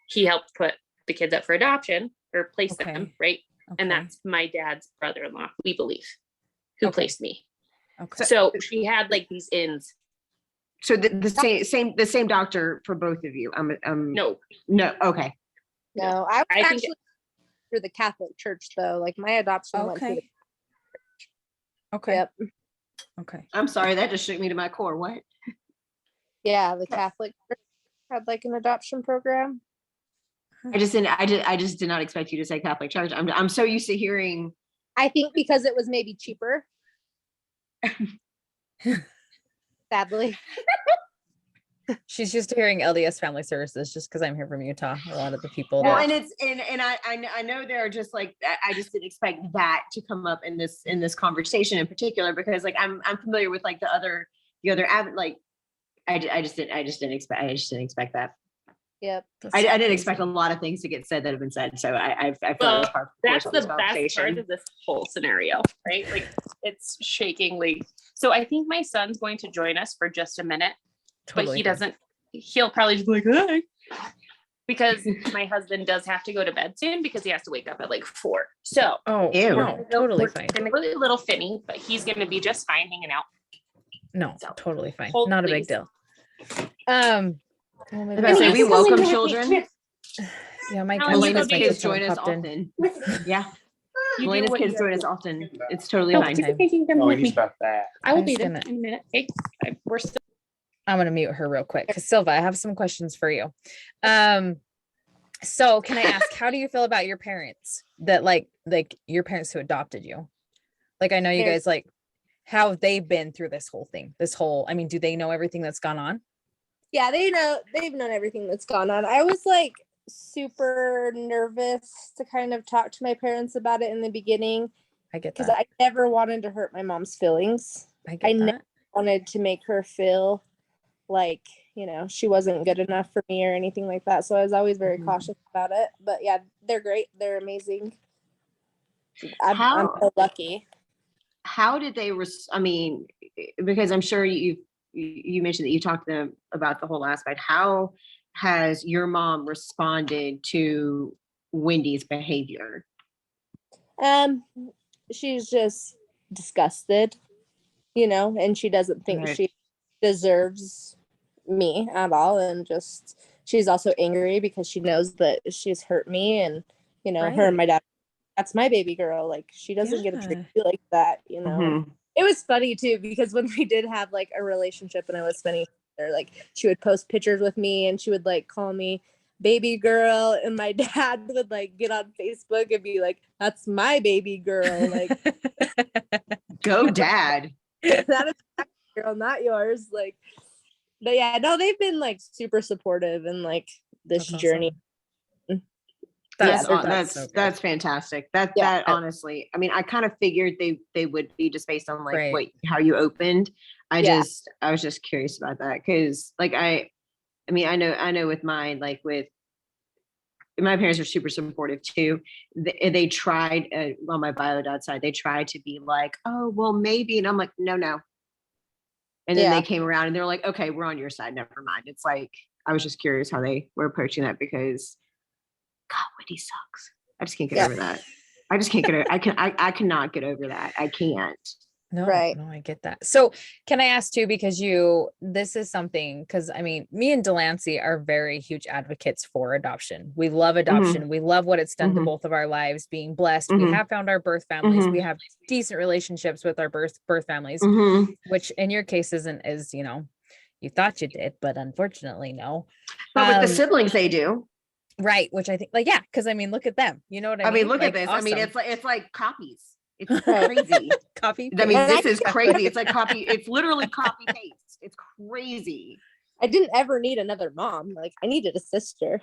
he helped put the kids up for adoption or place them, Okay. right? And Okay. that's my dad's brother-in-law, we believe, who Okay. placed me. Okay. So she had like these ins. So the same doctor for both of you. No, Okay. No, I was I think- actually through the Catholic Church though. Like my adoption went through the Okay. Okay. Yep. Okay. I'm sorry, that just shook me to my core. What? Yeah, the Catholic Church had like an adoption program. I just did not expect you to say Catholic Church. I'm so used to hearing. I think because it was maybe cheaper. Sadly. She's just hearing LDS Family Services just because I'm here from Utah. A lot of the people Well, that and it's and I know there are just like I just didn't expect that to come up in this conversation in particular because like I'm familiar with like the other like I just didn't expect that. Yep. I didn't expect a lot of things to get said that have been said. So I feel Well, that's part of that's this the best part conversation. of this whole scenario, right? Like it's shakingly. So I think my son's going to join us for just a minute, but he doesn't. He'll probably just be like, "Hey," because my husband does have to go to bed soon because he has to wake up at like 4. So Oh, Ew. no, totally fine. Really little Finny, but he's going to be just fine hanging out. No, So, totally fine. hold, Not a big please. deal. Well, maybe I was gonna say, I'll we ask- welcome children. Yeah, my How you Elena's go kids do- join us popped in. often. Yeah, You do Elena's what kids you join gotta us do. often. It's totally No, fine. he's taking them Oh, with he's me. about that. I will I'm be just there gonna- in a minute. Hey, we're still. I'm gonna mute her real quick because Sylva, I have some questions for you. So can I ask, how do you feel about your parents that like your parents who adopted you? Like I know you guys like how they've been through this whole thing. I mean, do they know everything that's gone on? Yeah, they've known everything that's gone on. I was like super nervous to kind of talk to my parents about it in the beginning I get because that. I never wanted to hurt my mom's feelings. I get never that. wanted to make her feel like, she wasn't good enough for me or anything like that. So I was always very Mhm. cautious about it. But yeah, they're great. They're amazing. I'm so lucky. How did they? I mean, because I'm sure you mentioned that you talked to them about the whole aspect. How has your mom responded to Wendy's behavior? She's just disgusted, and she doesn't think Right. she deserves me at all. And just, she's also angry because she knows that she's hurt me and, her and my dad, that's my baby girl. Like she doesn't get to treat you like that, Mhm. It was funny too, because when we did have like a relationship and I was spending there, like she would post pictures with me and she would like call me baby girl, and my dad would like get on Facebook and be like, that's my baby girl. Like, Go dad. that is my girl, not yours. Like, but yeah, no, they've been like super supportive in like this That's journey. awesome. That's fantastic. That honestly, I mean, I kind of figured they would be just based on like how you opened. I was just curious about that because like I mean I know with mine, like with my parents are super supportive too. They tried on my bio dad side, they tried to be like, oh well maybe, and I'm like no. And then they came around and they were like, okay, we're on your side. Never mind. It's like I was just curious how they were approaching that because God, Wendy sucks. I just can't get over that. I just can't get over. I cannot get over that. I can't. No, Right. no, I get that. So can I ask too, because this is something, because I mean, me and Delancey are very huge advocates for adoption. We love adoption. We love what it's done to both of our lives, being blessed. We have found our birth families. We have decent relationships with our birth families, which in your case is, you thought you did, but unfortunately, no. But with the siblings, they do. Right. Which I think because I mean, look at them. You know what I mean? I mean, look like, at this. awesome. I mean, it's like copies. It's crazy. Copy. I mean, this is crazy. It's like copy. It's literally copy paste. It's crazy. I didn't ever need another mom. Like I needed a sister.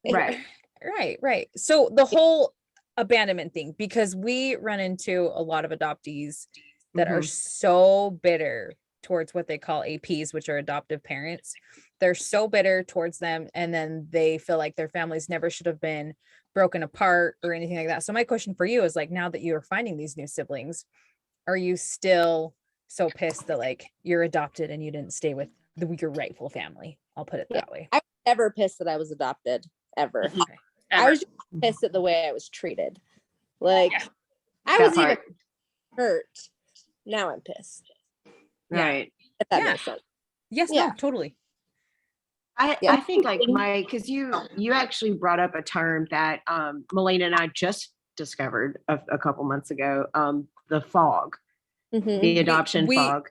Right. Right. So the whole abandonment thing, because we run into a lot of adoptees that are so bitter towards what they call APs, which are adoptive parents. They're so bitter towards them. And then they feel like their families never should have been broken apart or anything like that. So my question for you is like, now that you're finding these new siblings, are you still so pissed that like you're adopted and you didn't stay with your rightful family? I'll put it that way. I was never pissed that I was adopted, ever. Okay. I was just pissed at the way I was treated. Like, I That was even part. hurt. Now I'm pissed. Yeah. Right. If that Yeah. makes sense. Yes, Yeah. no, totally. I think like because you actually brought up a term that Melina and I just discovered a couple months ago, the fog, Mhm. the adoption fog.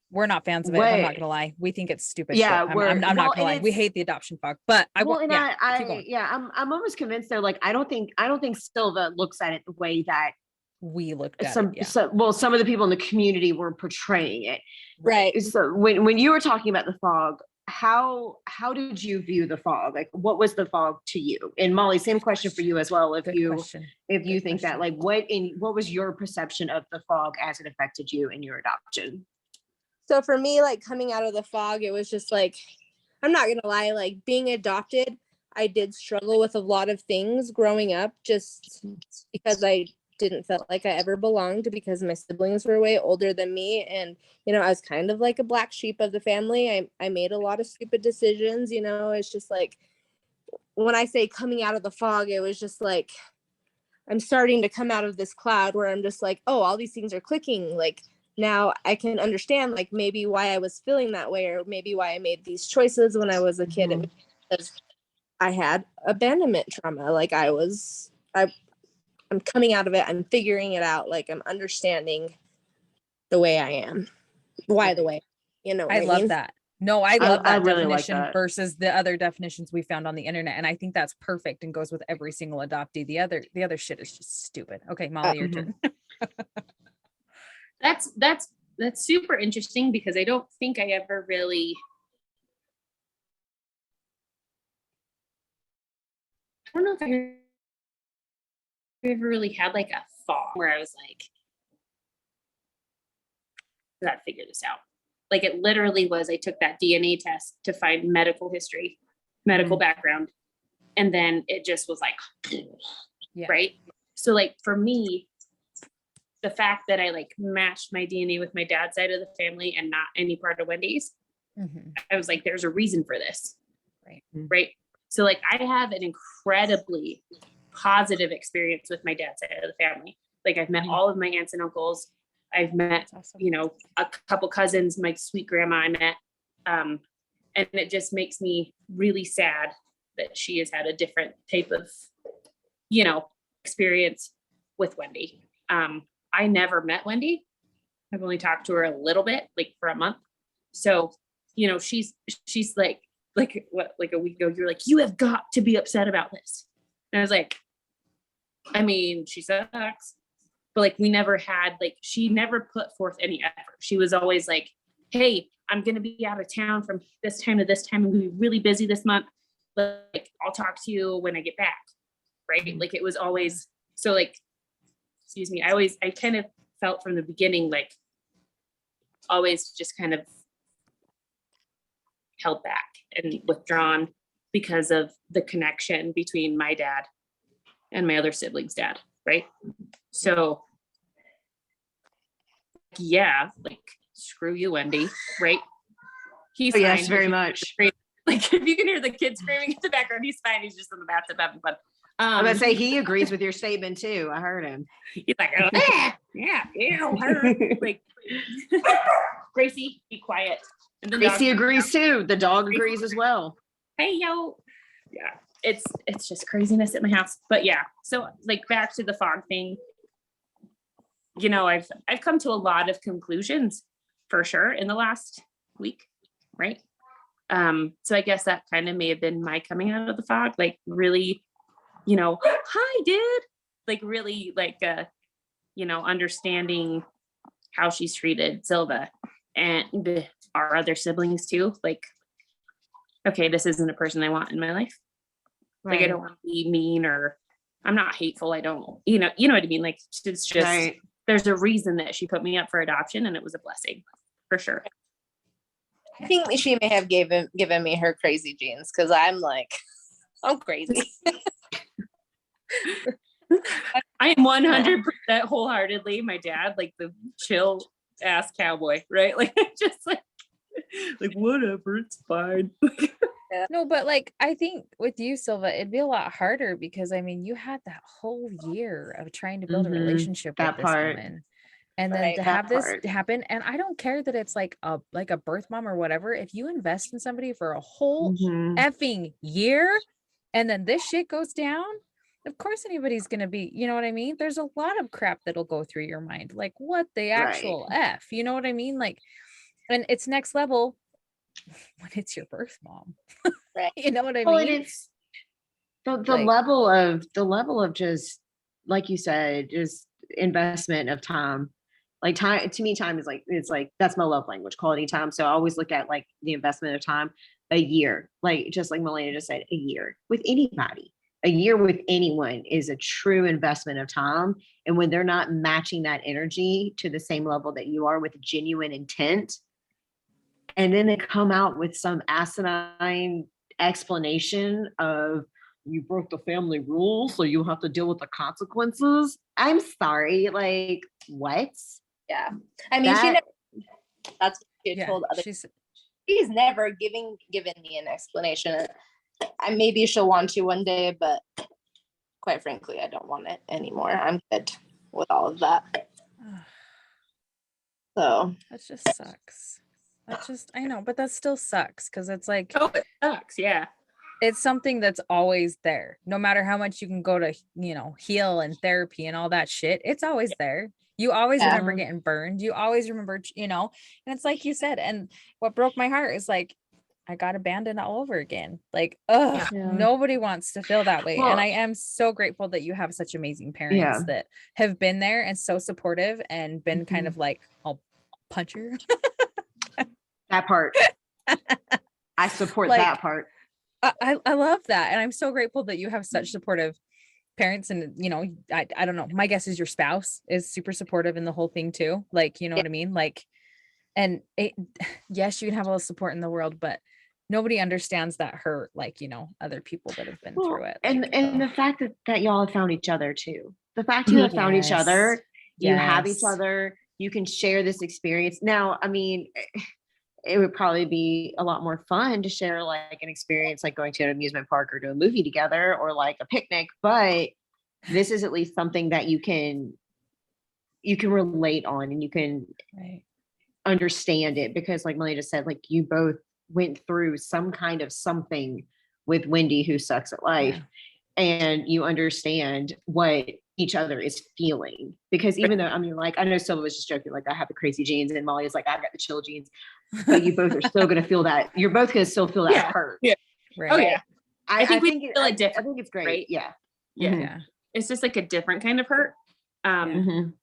We're not fans of it. I'm not gonna lie. We think it's stupid. Yeah, shit. I'm not gonna lie. We hate the adoption fog, but I'm almost convinced though. Like I don't think Slyva looks at it the way that we looked at some it. Yeah. some of the people in the community were portraying it. Right. So when you were talking about the fog, how did you view the fog? Like what was the fog to you? And Molly, same question for you as well. If Good you question. think that, like what was your perception of the fog as it affected you in your adoption? So for me, like coming out of the fog, it was just like, I'm not gonna lie, like being adopted, I did struggle with a lot of things growing up just because I didn't feel like I ever belonged, because my siblings were way older than me. And, you know, I was kind of like a black sheep of the family. I made a lot of stupid decisions, you know. It's just like, when I say coming out of the fog, it was just like, I'm starting to come out of this cloud where I'm just like, oh, all these things are clicking. Like, now I can understand like maybe why I was feeling that way, or maybe why I made these choices when I was a kid. It was because I had abandonment trauma. Like I'm coming out of it. I'm figuring it out. Like I'm understanding the way I am. Why the way, you know. I love mean? that. No, I love that really like definition that. versus the other definitions we found on the internet. And I think that's perfect and goes with every single adoptee. The other shit is just stupid. Okay, Molly, your turn. That's super interesting because I don't think I ever really, I don't know if I ever really had like a thought where I was like, I gotta figure this out. Like it literally was, I took that DNA test to find medical history, medical background. And then it just was like, right. So like for me, the fact that I like matched my DNA with my dad's side of the family and not any part of Wendy's, I was like, there's a reason for this. Right. Right. So like I have an incredibly positive experience with my dad's side of the family. Like I've met all of my aunts and uncles. I've met, you know, a couple cousins, my sweet grandma I met. And it just makes me really sad that she has had a different type of, you know, experience with Wendy. I never met Wendy. I've only talked to her a little bit, like for a month. So, you know, she's like what, like a week ago, you're like, you have got to be upset about this. And I was like, I mean, she sucks. But like, we never had, like, she never put forth any effort. She was always like, hey, I'm going to be out of town from this time to this time. I'm going to be really busy this month. Like, I'll talk to you when I get back. Right. Like it was always, so like, excuse me. I kind of felt from the beginning, like always just kind of held back and withdrawn because of the connection between my dad and my other sibling's dad. Right. So yeah, like screw you, Wendy. Right. He's fine. Yes, very much. Like if you can hear the kids screaming in the background, he's fine. He's just in the bathtub having fun. I'm gonna say he agrees with your statement too. I heard him. He's like, oh, yeah, ew, her. Like, Gracie, be quiet. And the Gracie dog, agrees too. The dog agrees as well. hey, yo. Yeah, it's just craziness at my house. But yeah, so like back to the fog thing. You know, I've come to a lot of conclusions for sure in the last week, right? So I guess that kind of may have been my coming out of the fog, like really, you know, hi, dude. Like really like, you know, understanding how she's treated Slyva and our other siblings too. Like, okay, this isn't a person I want in my life. Right. Like, I don't want to be mean or I'm not hateful. I don't, you know what I mean? Like, it's just, right. There's a reason that she put me up for adoption and it was a blessing for sure. I think she may have given me her crazy genes because I'm like, I'm crazy. I am 100% wholeheartedly my dad, like the chill ass cowboy, right? Like just like whatever, it's fine. No, but like I think with you, Sylva, it'd be a lot harder because I mean you had that whole year of trying to build a Mhm, relationship with that this part. woman. And then Right, to that have this part. happen, and I don't care that it's like a birth mom or whatever. If you invest in somebody for a whole Mhm. effing year and then this shit goes down, of course anybody's gonna be, you know what I mean? There's a lot of crap that'll go through your mind. Like what the Right. actual F, you know what I mean? Like, and it's next level when it's your birth mom. Right. You know what I Well, and mean? it's the Like- level of just like you said, just investment of time. Like time to me, time is like it's like that's my love language, quality time. So I always look at like the investment of time, a year, like just like Melania just said, a year with anybody. A year with anyone is a true investment of time. And when they're not matching that energy to the same level that you are with genuine intent, and then they come out with some asinine explanation of you broke the family rules, so you have to deal with the consequences. I'm sorry, like what? Yeah. I mean, she That- never, that's what she had yeah, told other. she's She's never given me an explanation. Maybe she'll want to one day, but quite frankly, I don't want it anymore. I'm good with all of that. So that just sucks. That just I know, but that still sucks because it's like Oh, it sucks. Yeah. it's something that's always there. No matter how much you can go to, heal and therapy and all that shit, it's always there. You always Yeah. remember getting burned. You always remember, and it's like you said. And what broke my heart is like, I got abandoned all over again. Like, ugh, Yeah. nobody wants to feel that way. Well- and I am so grateful that you have such amazing parents that have been there and so supportive and been kind of like, I'll punch her. That part. I support Like, that part. I love that. And I'm so grateful that you have such supportive parents. And, I don't know, my guess is your spouse is super supportive in the whole thing too. Like, you know what I mean? Like, and yes, you can have all the support in the world, but nobody understands that hurt like, other people that have been Well, through it. and Like, and oh, the fact that y'all have found each other too. The fact you have found each other, you have each yes. other, you can share this experience. Now, I mean, it would probably be a lot more fun to share like an experience like going to an amusement park or to a movie together or like a picnic, but this is at least something that you can relate on and you can Right. understand it because like Melanie just said, like you both went through some kind of something with Wendy who sucks at life. Yeah. And you understand what each other is feeling because even though I mean like I know Silva was just joking like I have the crazy genes and Molly is like I've got the chill genes, but you both are still going to feel that you're both going to still feel that Yeah. hurt. Yeah. Right. Oh yeah. I think we it- feel it I different, think it's great. right? Yeah. Yeah. Mhm. Yeah. It's just like a different kind of hurt. Mhm.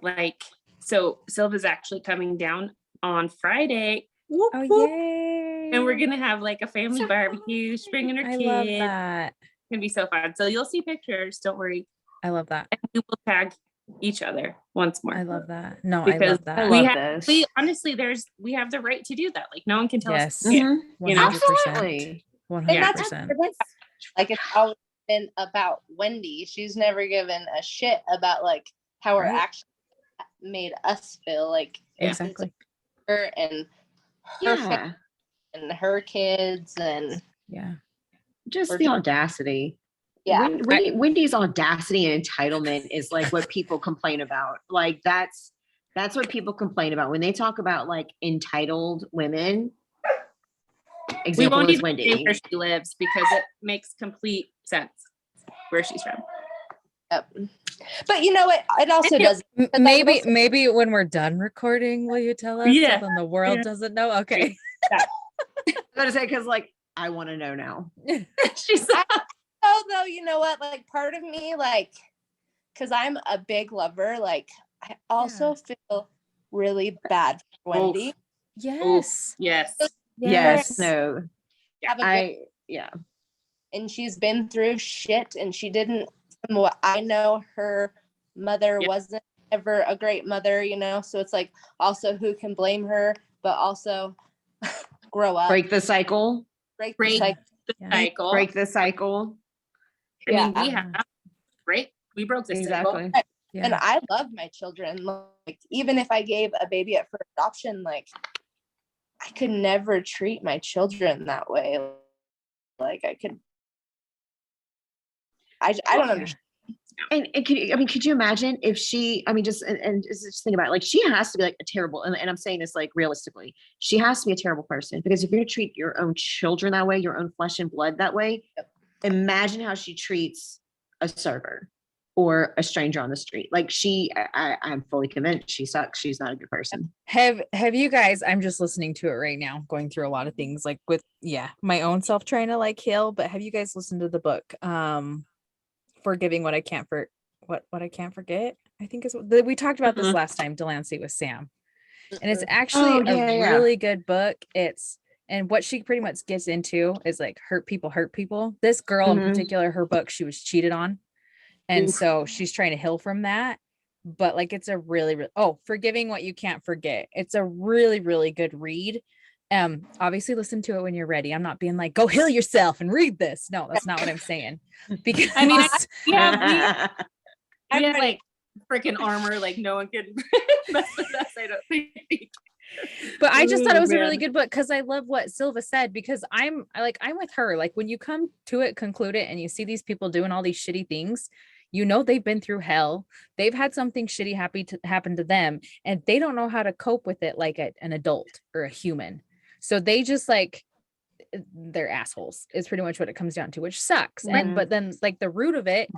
Like so Silva's actually coming down on Friday. Whoop, Oh, whoop. yay. And we're gonna have like a family barbecue, she's bringing her I kids. love It's that. gonna be so fun. So you'll see pictures, don't worry. I love that. And we will tag each other once more. I love that. No, I Because love that. I we love have this. honestly we have the right to do that. Like no one can tell Yes. us we can't. Mhm. You know? 100%. Absolutely. 100%. like it's always been about Wendy. She's never given a shit about like how her Right. actions made us feel. Like it's Exactly. her and her family and her kids and Yeah. Just the audacity. yeah. Wendy's audacity and entitlement is like what people complain about. Like that's what people complain about when they talk about like entitled women. We Example won't is even Wendy. say where she lives because it makes complete sense where she's from. Yep. But you know what? It also does. Maybe when we're done recording, will you tell us? Yeah. So then the world Yeah. doesn't know. Okay. I gotta say because like I want to know now. She's Although you know what, like part of me, like, because I'm a big lover, like I also feel really bad for Wendy. Yes. yes. Yes. No. Have a good, Yeah. and she's been through shit, and she didn't. From what I know, her mother wasn't ever a great mother, you know. So it's like also who can blame her, but also grow up, Break the cycle. break Break the cycle. the cycle. Break the cycle. I mean, we Yeah. have, right? We broke this Exactly. cycle. Yeah. And I love my children. Like, even if I gave a baby up for adoption, like, I could never treat my children that way. Like, I don't Yeah. understand. And could you imagine if she, I mean, just think about it. Like, she has to be like a terrible, and I'm saying this like realistically, she has to be a terrible person, because if you're going to treat your own children that way, your own flesh and blood that way, imagine how she treats a server or a stranger on the street. Like, I'm fully convinced she sucks. She's not a good person. Have you guys, I'm just listening to it right now, going through a lot of things, like with my own self trying to like heal, but have you guys listened to the book Forgiving What I Can't What I Can't Forget? I think is what we talked about this last time, Delancey, with Sam. And it's actually a really good book. And what she pretty much gets into is like hurt people. This girl in particular, her book, she was cheated on. And so she's trying to heal from that. But like, it's a really, Forgiving What You Can't Forget. It's a really, really good read. Obviously listen to it when you're ready. I'm not being like, go heal yourself and read this. No, that's not what I'm saying. Because I mean, we have ready. like freaking armor, like no one can mess with us, I don't think. But I just thought it was a really good book, because I love what Sylva said, because I'm with her. Like, when you come to it, conclude it, and you see these people doing all these shitty things, you know, they've been through hell. They've had something shitty happen to them, and they don't know how to cope with it like an adult or a human. So they just like, they're assholes is pretty much what it comes down to, which sucks. And but then like the root of it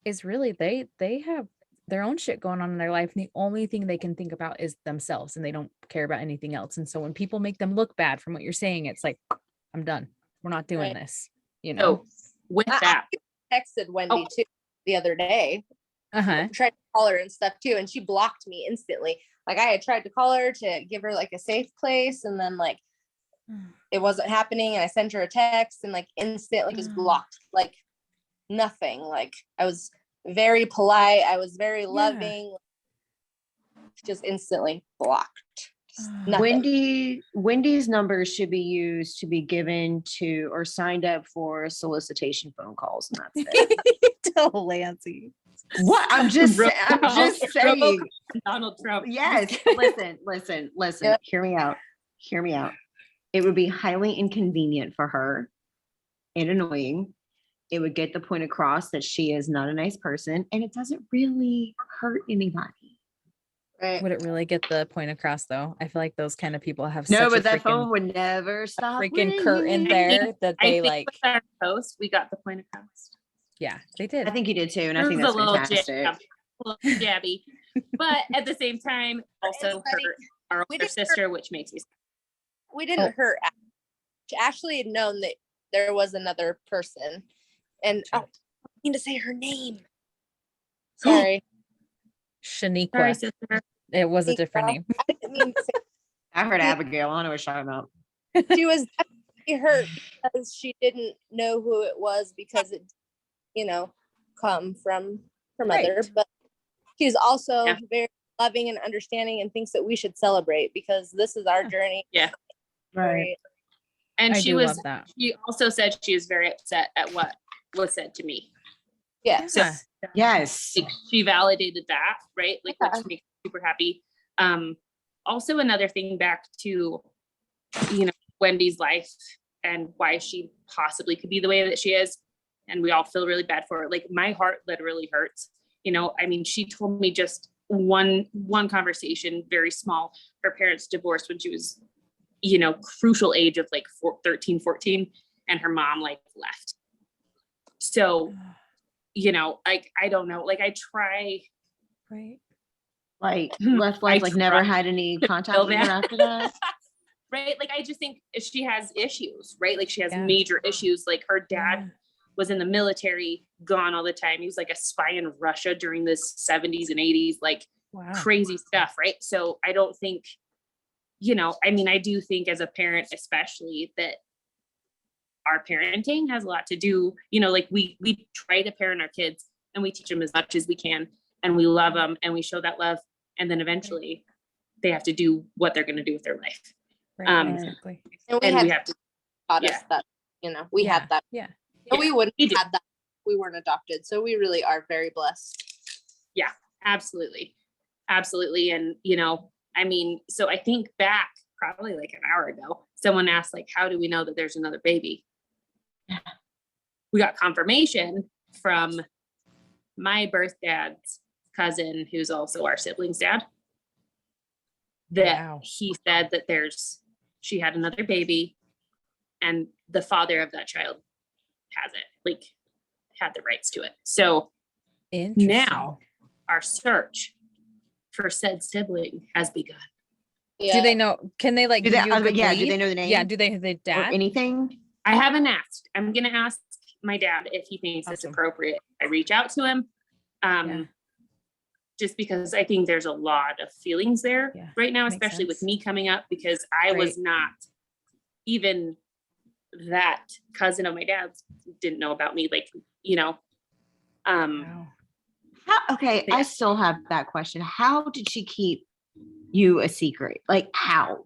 is really they have their own shit going on in their life, and the only thing they can think about is themselves, and they don't care about anything else. And so when people make them look bad from what you're saying, it's like, I'm done. We're not doing this, you know. So with that, I texted Wendy too the other day. Uh-huh. Tried to call her and stuff too, and she blocked me instantly. Like, I had tried to call her to give her like a safe place, and then like it wasn't happening, and I sent her a text, and like instantly just blocked, like nothing. Like, I was very polite, I was very loving, just instantly blocked. Wendy's numbers should be used to be given to or signed up for solicitation phone calls, and that's it. Delancey. What? I'm just saying. Donald Trump. Yes. Listen. Yep. Hear me out. It would be highly inconvenient for her and annoying. It would get the point across that she is not a nice person, and it doesn't really hurt anybody. Right. Would it really get the point across though? I feel like those kind of people have No, such but a that freaking, phone would never stop. freaking curtain ringing. there that I they think like. with our post, we got the point across. Yeah, they did. I think you did too, and I It think was that's a little fantastic. jabby, but at the same time, also hurt our We older just sister, which makes me. We didn't hurt. Ashley had known that there was another person, and I don't mean to say her name. Sorry. Shaniqua. Sorry, sister. It was a different name. I didn't mean to say. I heard Abigail. I don't know what she's talking about. She was definitely hurt because she didn't know who it was, because it, come from her mother. Right. But she's also very loving and understanding, and thinks that we should celebrate, because this is our journey. Yeah. Right. And I she do was. love that. She also said she was very upset at what was said to me. Yeah. So Yes. like, she validated that, right? Like, which makes me super happy. Also, another thing back to, Wendy's life and why she possibly could be the way that she is, and we all feel really bad for her. Like, my heart literally hurts. I mean, she told me just one conversation, very small. Her parents divorced when she was, crucial age of like 13, 14, and her mom like left. So, like, I don't know, like, I try. Right. Like, left life, like, never had any contact with her after that. Right. Like, I just think she has issues, right? Like, she has major issues. Like, her dad was in the military, gone all the time. He was like a spy in Russia during the 70s and 80s, like crazy stuff. Right. So I don't think, I mean, I do think as a parent, especially, that our parenting has a lot to do, like we try to parent our kids, and we teach them as much as we can, and we love them, and we show that love. And then eventually they have to do what they're going to do with their life. Right, exactly. And we have to taught us that, we had that. Yeah. We wouldn't have had that we weren't adopted. So we really are very blessed. Yeah, absolutely. Absolutely. And, you know, I mean, so I think back probably like an hour ago, someone asked, like, how do we know that there's another baby? We got confirmation from my birth dad's cousin, who's also our sibling's dad, that Wow. he said that she had another baby and the father of that child has it, like had the rights to it. So Interesting. now our search for said sibling has begun. Do they know? Can they like? Do they, give you a good do lead? they know the name? Yeah. Do they have the or dad? anything? I haven't asked. I'm going to ask my dad if he thinks it's Awesome. appropriate. I reach out to him. Yeah. Just because I think there's a lot of feelings there Yeah, right now, makes especially with sense. me coming up, because I was not even that cousin of my dad's didn't know about me. Like, you know, Wow. Okay, Yeah. I still have that question. How did she keep you a secret? Like how?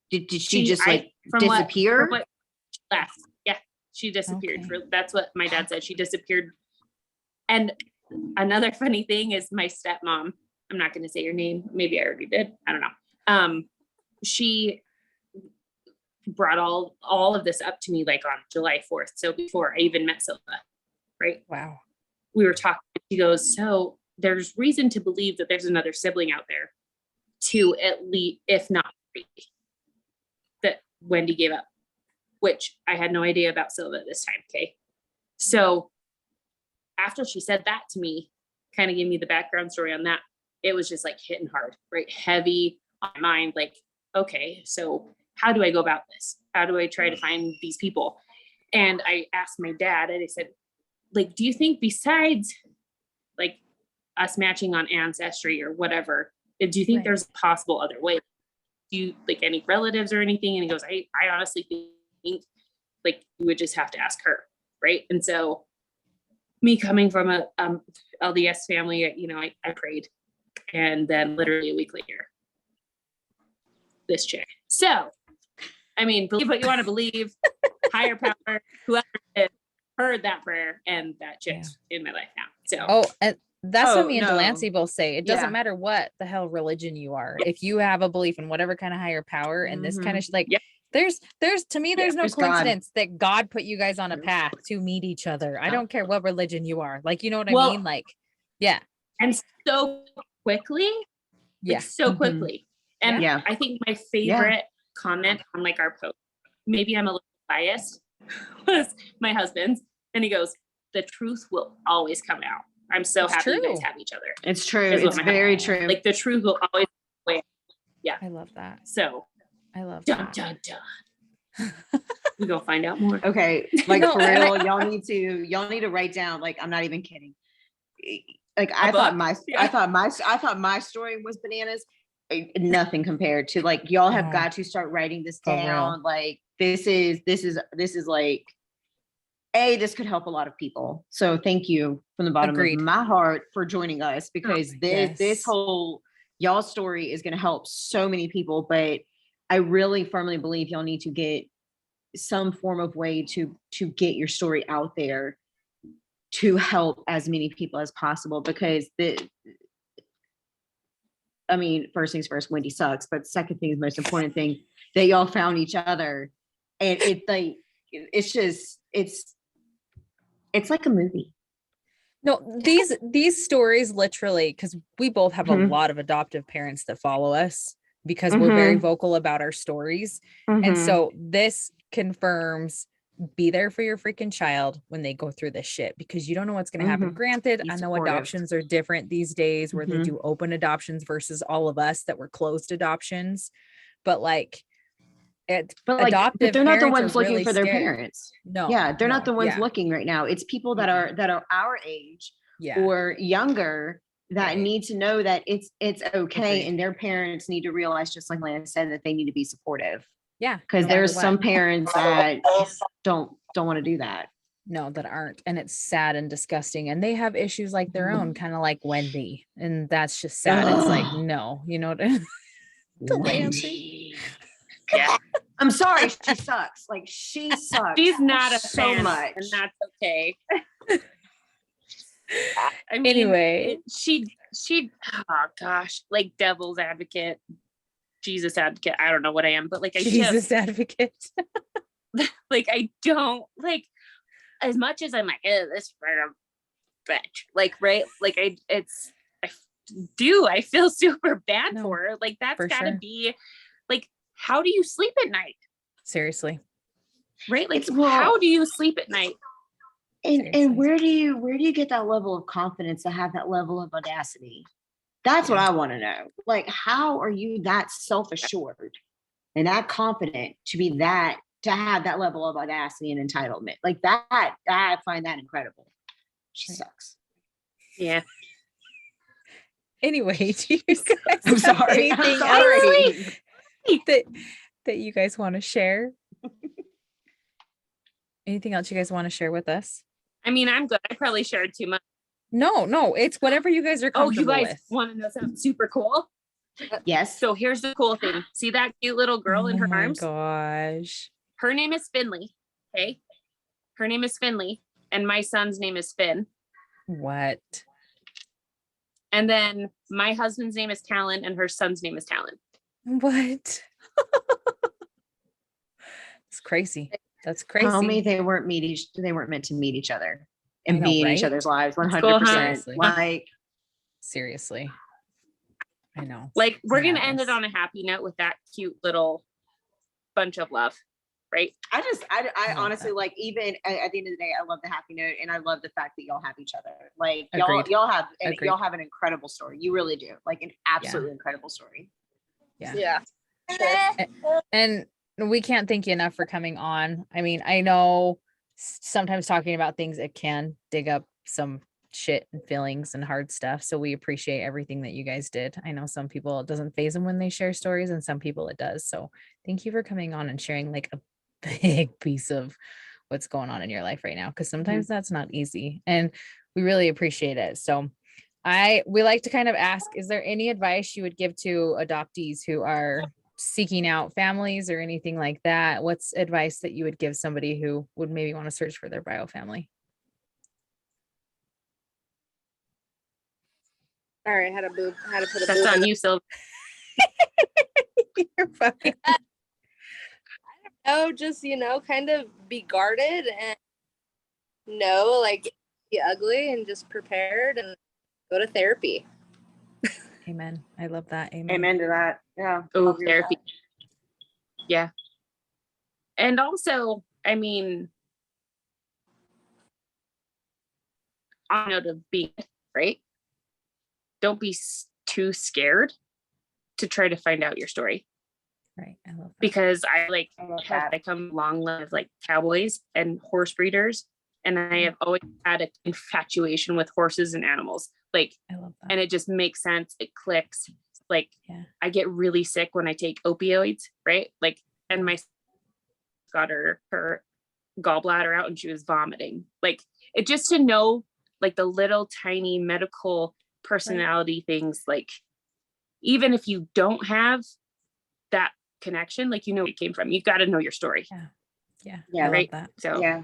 Did she just like disappear? From what she left. Yeah, she disappeared. Okay. That's what my dad said. She disappeared. And another funny thing is my stepmom, I'm not going to say her name. Maybe I already did. I don't know. She brought all of this up to me like on July 4th. So before I even met Slyva, right? Wow. We were talking. She goes, so there's reason to believe that there's another sibling out there, to at least, if not three, that Wendy gave up, which I had no idea about Slyva at this time. Okay. So after she said that to me, kind of gave me the background story on that, it was just like hitting hard, right? Heavy on my mind. Like, okay, so how do I go about this? How do I try to find these people? And I asked my dad, and I said, like, do you think besides like us matching on Ancestry or whatever, do you think Right. there's a possible other way? Do you like any relatives or anything? And he goes, I honestly think like you would just have to ask her. Right. And so me coming from a LDS family, you know, I prayed, and then literally a week later, this chick. So, I mean, believe what you want to believe, higher power, whoever it is, heard that prayer, and that chick's in my life now. So, Oh, and that's what me and no. Delancey both say. It doesn't Yeah. matter what the hell religion you are. If you have a belief in whatever kind of higher power and this kind of like, Yep. there's to me, there's no there's God. coincidence that God put you guys on a path to meet each other. I don't care what religion you are. Like, you know what I mean? Like, yeah. and so quickly, Yeah. like so Mhm. quickly. And Yeah. I think my favorite comment on like our post, maybe I'm a little biased, was my husband's. And he goes, the truth will always come out. I'm so It's happy you guys true. have each other. It's true. Is what It's my very husband- true. Like the truth will always win. I love that. So I love dun, that. dun, dun. We gonna find out more. Okay, like No, for and real, y'all need to write down. Like, I'm not even kidding. Like I book? thought my story was bananas. Nothing compared to like y'all have Oh, got to start writing this for real. down. Like this is like this could help a lot of people. So thank you from the bottom Agreed. of my heart for joining us, because this Yes. whole y'all story is going to help so many people. But I really firmly believe y'all need to get some form of way to get your story out there to help as many people as possible, because first things first, Wendy sucks, but second thing is most important thing that y'all found each other, and it's like a movie. No, these stories literally, because we both have a Mhm. lot of adoptive parents that follow us because we're very vocal about our stories. And so this confirms, be there for your freaking child when they go through this shit, because you don't know what's going to happen. Granted, Be I know supportive. adoptions are different these days, where they do open adoptions versus all of us that were closed adoptions. But like, adoptive they're not the parents ones are looking really for their scared. parents. No, Yeah, they're not the ones yeah, looking right now. It's people that are our age yeah, or younger that Right. need to know that it's okay, Agreed. and their parents need to realize, just like Lana said, that they need to be supportive, yeah. because no matter there's some what. parents that don't want to do that. No, that aren't. And it's sad and disgusting. And they have issues like their own, kind of like Wendy. And that's just sad. It's like, Ugh. no, you know, Delancey. Wendy. Yeah. I'm sorry, she sucks. Like she sucks. She's not a so fan, much. and that's okay. I mean, Anyway. she, oh gosh, like devil's advocate, Jesus advocate. I don't know what I am, but like, Jesus advocate. like, I don't like, as much as I'm like, this random bitch, like, right. Like I feel super bad for her. Like that's for gotta sure. be like, how do you sleep at night? Seriously. Right? Like, Well, how do you sleep at night? And Seriously. where do you get that level of confidence to have that level of audacity? That's what I want to know. Like, how are you that self-assured and that confident to have that level of audacity and entitlement? Like that, I find that incredible. She sucks. Yeah. Anyway, do you guys I'm have sorry. anything I'm sorry. else that you guys want to share? Anything else you guys want to share with us? I mean, I'm good. I probably shared too much. No, it's whatever you guys are Oh, you comfortable guys with. want to know something super cool? Yes. So here's the cool thing. See that cute little girl in her my arms? gosh. Her name is Finley. Okay. Her name is Finley. And my son's name is Finn. What? And then my husband's name is Talon and her son's name is Talon. What? It's crazy. That's crazy. Tell me they weren't meant to meet each other I and know, be in each right? other's lives. Let's go, 100%. Seriously. Like, Seriously. I know. Like, we're going to end Madness. it on a happy note with that cute little bunch of love. Right? I love honestly that. like, even at the end of the day, I love the happy note, and I love the fact that y'all have each other. Like Agreed. y'all have Agreed. y'all have an incredible story. You really do. Like an absolutely incredible story. Yeah. Sure. And we can't thank you enough for coming on. I mean, I know sometimes talking about things, it can dig up some shit and feelings and hard stuff. So we appreciate everything that you guys did. I know some people, it doesn't phase them when they share stories, and some people it does. So thank you for coming on and sharing like a big piece of what's going on in your life right now. Cause sometimes that's not easy, and we really appreciate it. So we like to kind of ask, is there any advice you would give to adoptees who are seeking out families or anything like that? What's advice that you would give somebody who would maybe want to search for their bio family? All right, how to put a That's boob on in you, Sylvia. You're fine. Oh, just kind of be guarded and like be ugly and just prepared and go to therapy. Amen. I love that. Amen. Amen to that. Yeah. Oh, therapy. Yeah. And also, I mean, I know to be right. Don't be too scared to try to find out your story. Right. I love that. Because I that. I come long line of like cowboys and horse breeders, and I have always had an infatuation with horses and animals. Like, I love that. and it just makes sense. It clicks. Like, Yeah. I get really sick when I take opioids, right? Like, and my got her gallbladder out and she was vomiting. Like, it just to know like the little tiny medical personality things, like even if you don't have that connection, like where it came from, you got to know your story. Yeah. Yeah. I Right. love that. So Yeah.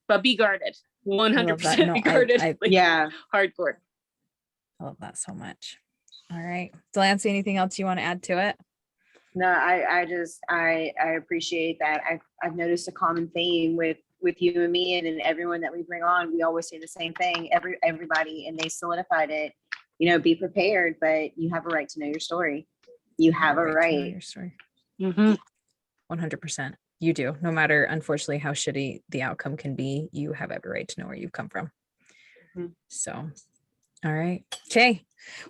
But be guarded. 100% No, be guarded. I like, Yeah. hardcore. I love that so much. All right. Delancey, anything else you want to add to it? No, I appreciate that. I've noticed a common theme with you and me and everyone that we bring on. We always say the same thing, everybody, and they solidified it. Be prepared, but you have a right to know your story. You have a to know right. your story. Mm-hmm. 100%. You do. No matter, unfortunately, how shitty the outcome can be, you have every right to know where you've come from. Mhm. So, all right. Okay.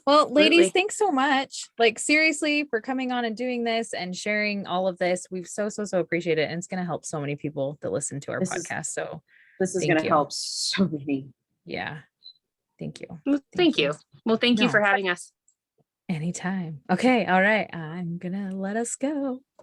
Well, ladies, Absolutely. thanks so much. Like, seriously, for coming on and doing this and sharing all of this. We've so appreciate it. And it's going to help so many people that listen to our podcast. So This is Thank going to you. help so many. yeah. Thank you. Well, thank you. Well, thank you No. for having us. Anytime. Okay. All right. I'm going to let us go.